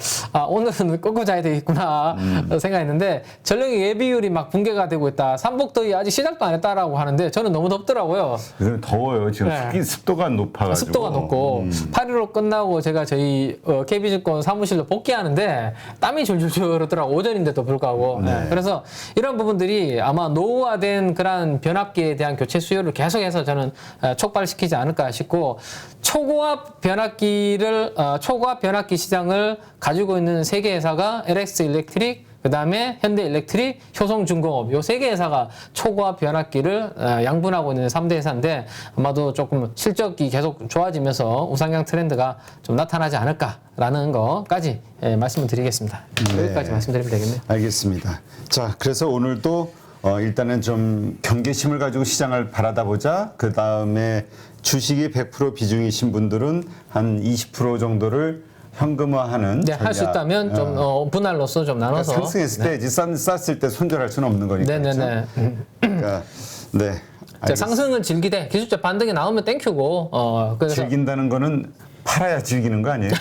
오늘은 끄고 자야 되겠구나 생각했는데 전력의 예비율이 막 붕괴가 되고 있다. 삼복더위 아직 시작도 안 했다라고 하는데 저는 너무 덥더라고요. 이건 더워요. 지금 네. 습도가 높아가지고. 습도가 높고 8.15 끝나고 제가 저희 KB증권 사무실로 복귀하는데 땀이 줄줄 흐르더라고. 오전인데도 불구하고. 네. 예. 그래서 이런 부분들이 아마 노후화된 그런 변압기에 대한 교체 수요를 계속해서 저는 촉발시키지 않을까 싶고 초고압 변압기 시장을 가지고 있는 세 개 회사가 LX 일렉트릭, 그 다음에 현대 일렉트릭, 효성중공업 요 세 개 회사가 초고압 변압기를 양분하고 있는 3대 회사인데 아마도 조금 실적이 계속 좋아지면서 우상향 트렌드가 좀 나타나지 않을까라는 거까지 말씀을 드리겠습니다. 네. 여기까지 말씀드리면 되겠네요. 알겠습니다. 자, 그래서 오늘도 일단은 좀 경계심을 가지고 시장을 바라다 보자. 그 다음에 주식이 100% 비중이신 분들은 한 20% 정도를 현금화하는 네, 할 수 전략. 있다면 좀 분할로서 좀 그러니까 나눠서 상승했을 때 이제 쌌을 때 손절할 수는 없는 거니까. 네네네. 그렇죠? 그러니까 네. 자, 상승은 즐기되 기술적 반등이 나오면 땡큐고 그래서 즐긴다는 거는 팔아야 즐기는 거 아니에요?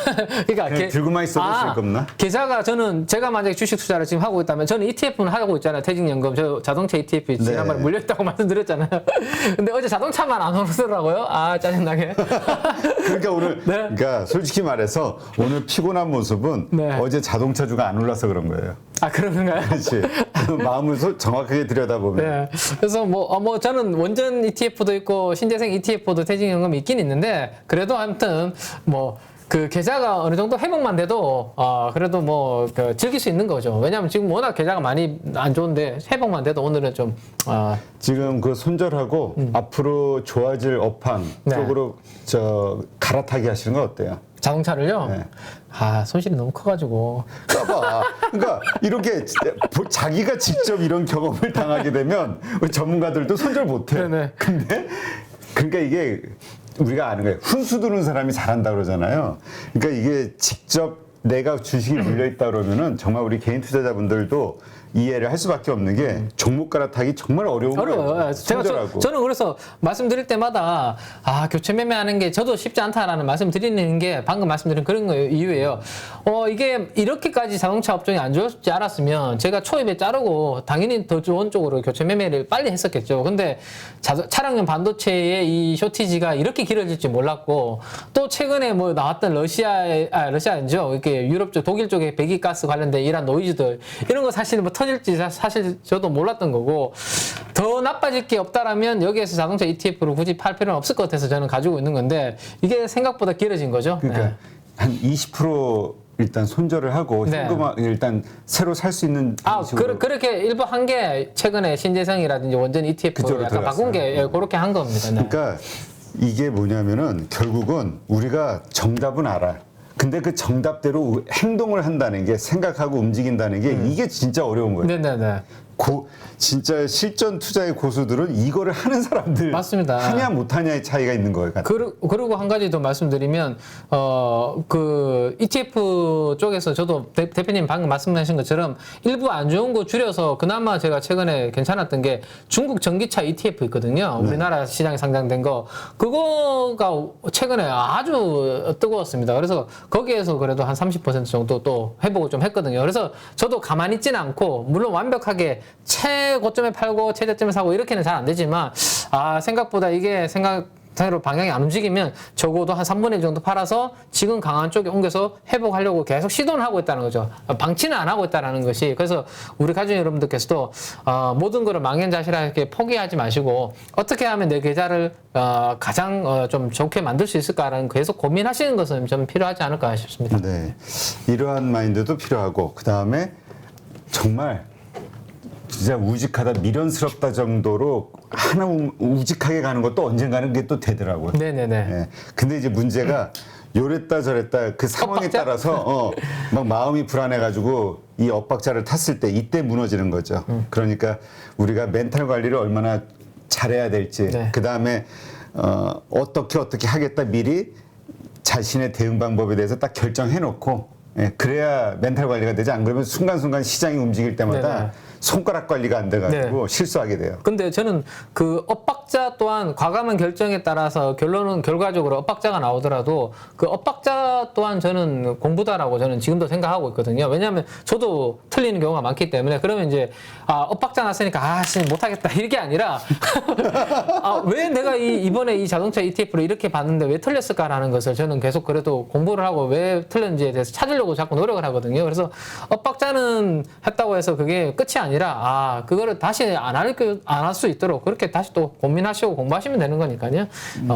그러니까 그냥 들고만 있어도 즐겁나? 계좌가 제가 만약에 주식 투자를 지금 하고 있다면 저는 ETF는 하고 있잖아요. 퇴직연금 저 자동차 ETF 지난번에 물렸다고 말씀드렸잖아요. 근데 어제 자동차만 안 오르더라고요. 짜증나게. 그러니까 오늘 네. 그러니까 솔직히 말해서 오늘 피곤한 모습은 네. 어제 자동차주가 안 올라서 그런 거예요. 그런가요? 그렇지. 마음을 정확하게 들여다보면. 네. 그래서 저는 원전 ETF도 있고 신재생 ETF도 퇴직연금이 있긴 있는데 그래도 아무튼 그 계좌가 어느 정도 회복만 돼도 그래도 즐길 수 있는 거죠. 왜냐하면 지금 워낙 계좌가 많이 안 좋은데 회복만 돼도 오늘은 좀 지금 그 손절하고 앞으로 좋아질 업황 네. 쪽으로 갈아타기 하시는 건 어때요? 자동차를요. 네. 손실이 너무 커가지고. 봐봐. 그러니까 이렇게 자기가 직접 이런 경험을 당하게 되면 우리 전문가들도 손절 못해. 네네. 근데 그러니까 이게 우리가 아는 거예요. 훈수 두는 사람이 잘한다 그러잖아요. 그러니까 이게 직접 내가 주식이 물려 있다 그러면은 정말 우리 개인 투자자분들도 이해를 할 수밖에 없는 게 종목 갈아타기 정말 어려운 어려워요. 거예요. 저는 그래서 말씀드릴 때마다 교체 매매하는 게 저도 쉽지 않다라는 말씀 드리는 게 방금 말씀드린 그런 거 이유예요. 이게 이렇게까지 자동차 업종이 안 좋을지 알았으면 제가 초입에 자르고 당연히 더 좋은 쪽으로 교체 매매를 빨리 했었겠죠. 근데 차량용 반도체의 이 쇼티지가 이렇게 길어질지 몰랐고 또 최근에 나왔던 러시아죠. 이렇게 유럽 쪽 독일 쪽에 배기가스 관련된 이란 노이즈들 이런 거 사실 터질지 사실 저도 몰랐던 거고 더 나빠질 게 없다라면 여기에서 자동차 ETF를 굳이 팔 필요는 없을 것 같아서 저는 가지고 있는 건데 이게 생각보다 길어진 거죠. 그러니까 한 20% 일단 손절을 하고 네. 현금화 일단 새로 살 수 있는 식으로 그렇게 일부 한 게 최근에 신재생이라든지 원전 ETF를 그쪽으로 약간 바꾼 게 그렇게 한 겁니다. 네. 그러니까 이게 뭐냐면은 결국은 우리가 정답은 알아. 근데 그 정답대로 행동을 한다는 게 생각하고 움직인다는 게 이게 진짜 어려운 거예요. 네네네. 진짜 실전 투자의 고수들은 이거를 하는 사람들 맞습니다. 하냐 못하냐의 차이가 있는 거예요. 그리고 한 가지 더 말씀드리면 그 ETF 쪽에서 저도 대표님 방금 말씀하신 것처럼 일부 안 좋은 거 줄여서 그나마 제가 최근에 괜찮았던 게 중국 전기차 ETF 있거든요. 우리나라 시장에 상장된 거 그거가 최근에 아주 뜨거웠습니다. 그래서 거기에서 그래도 한 30% 정도 또 회복을 좀 했거든요. 그래서 저도 가만히 있지는 않고 물론 완벽하게 최고점에 팔고 최저점에 사고 이렇게는 잘 안 되지만 생각보다 이게 생각대로 방향이 안 움직이면 적어도 한 3분의 1 정도 팔아서 지금 강한 쪽에 옮겨서 회복하려고 계속 시도는 하고 있다는 거죠. 방치는 안 하고 있다는 것이 그래서 우리 가족 여러분들께서도 모든 거를 망연자실하게 포기하지 마시고 어떻게 하면 내 계좌를 가장 좀 좋게 만들 수 있을까라는 계속 고민하시는 것은 좀 필요하지 않을까 싶습니다. 네, 이러한 마인드도 필요하고 그 다음에 정말 진짜 우직하다 미련스럽다 정도로 하나 우직하게 가는 것도 언젠가는 그게 또 되더라고요. 네네네. 예. 근데 이제 문제가 요랬다 저랬다 그 상황에 엇박자? 따라서 막 마음이 불안해가지고 이 엇박자를 탔을 때 이때 무너지는 거죠. 그러니까 우리가 멘탈 관리를 얼마나 잘해야 될지 네. 그 다음에 어떻게 하겠다 미리 자신의 대응 방법에 대해서 딱 결정해놓고 그래야 멘탈 관리가 되지 안 그러면 순간순간 시장이 움직일 때마다 네네. 손가락 관리가 안 돼가지고 실수하게 돼요. 근데 저는 그 엇박자 또한 과감한 결정에 따라서 결론은 결과적으로 엇박자가 나오더라도 그 엇박자 또한 저는 공부다라고 저는 지금도 생각하고 있거든요. 왜냐하면 저도 틀리는 경우가 많기 때문에 그러면 이제 엇박자 났으니까 못하겠다 이게 아니라 왜 내가 이번에 이 자동차 ETF를 이렇게 봤는데 왜 틀렸을까라는 것을 저는 계속 그래도 공부를 하고 왜 틀렸는지에 대해서 찾으려고 자꾸 노력을 하거든요. 그래서 엇박자는 했다고 해서 그게 끝이 아니라 그거를 다시 안 할 수 있도록 그렇게 다시 또 고민하시고 공부하시면 되는 거니까요.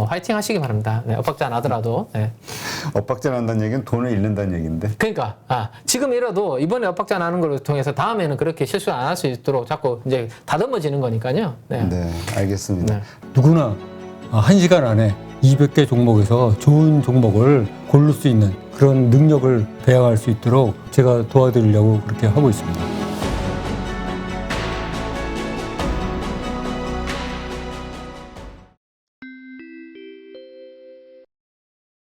화이팅 하시기 바랍니다. 네, 엇박자 나더라도. 네. 엇박자 난다는 얘기는 돈을 잃는다는 얘기인데. 그러니까 지금이라도 이번에 엇박자 나는 걸 통해서 다음에는 그렇게 실수 안 할 수 있도록 자꾸 이제 다듬어지는 거니까요. 네. 네, 알겠습니다. 네. 누구나 1시간 안에 200개 종목에서 좋은 종목을 고를 수 있는 그런 능력을 배양할 수 있도록 제가 도와드리려고 그렇게 하고 있습니다.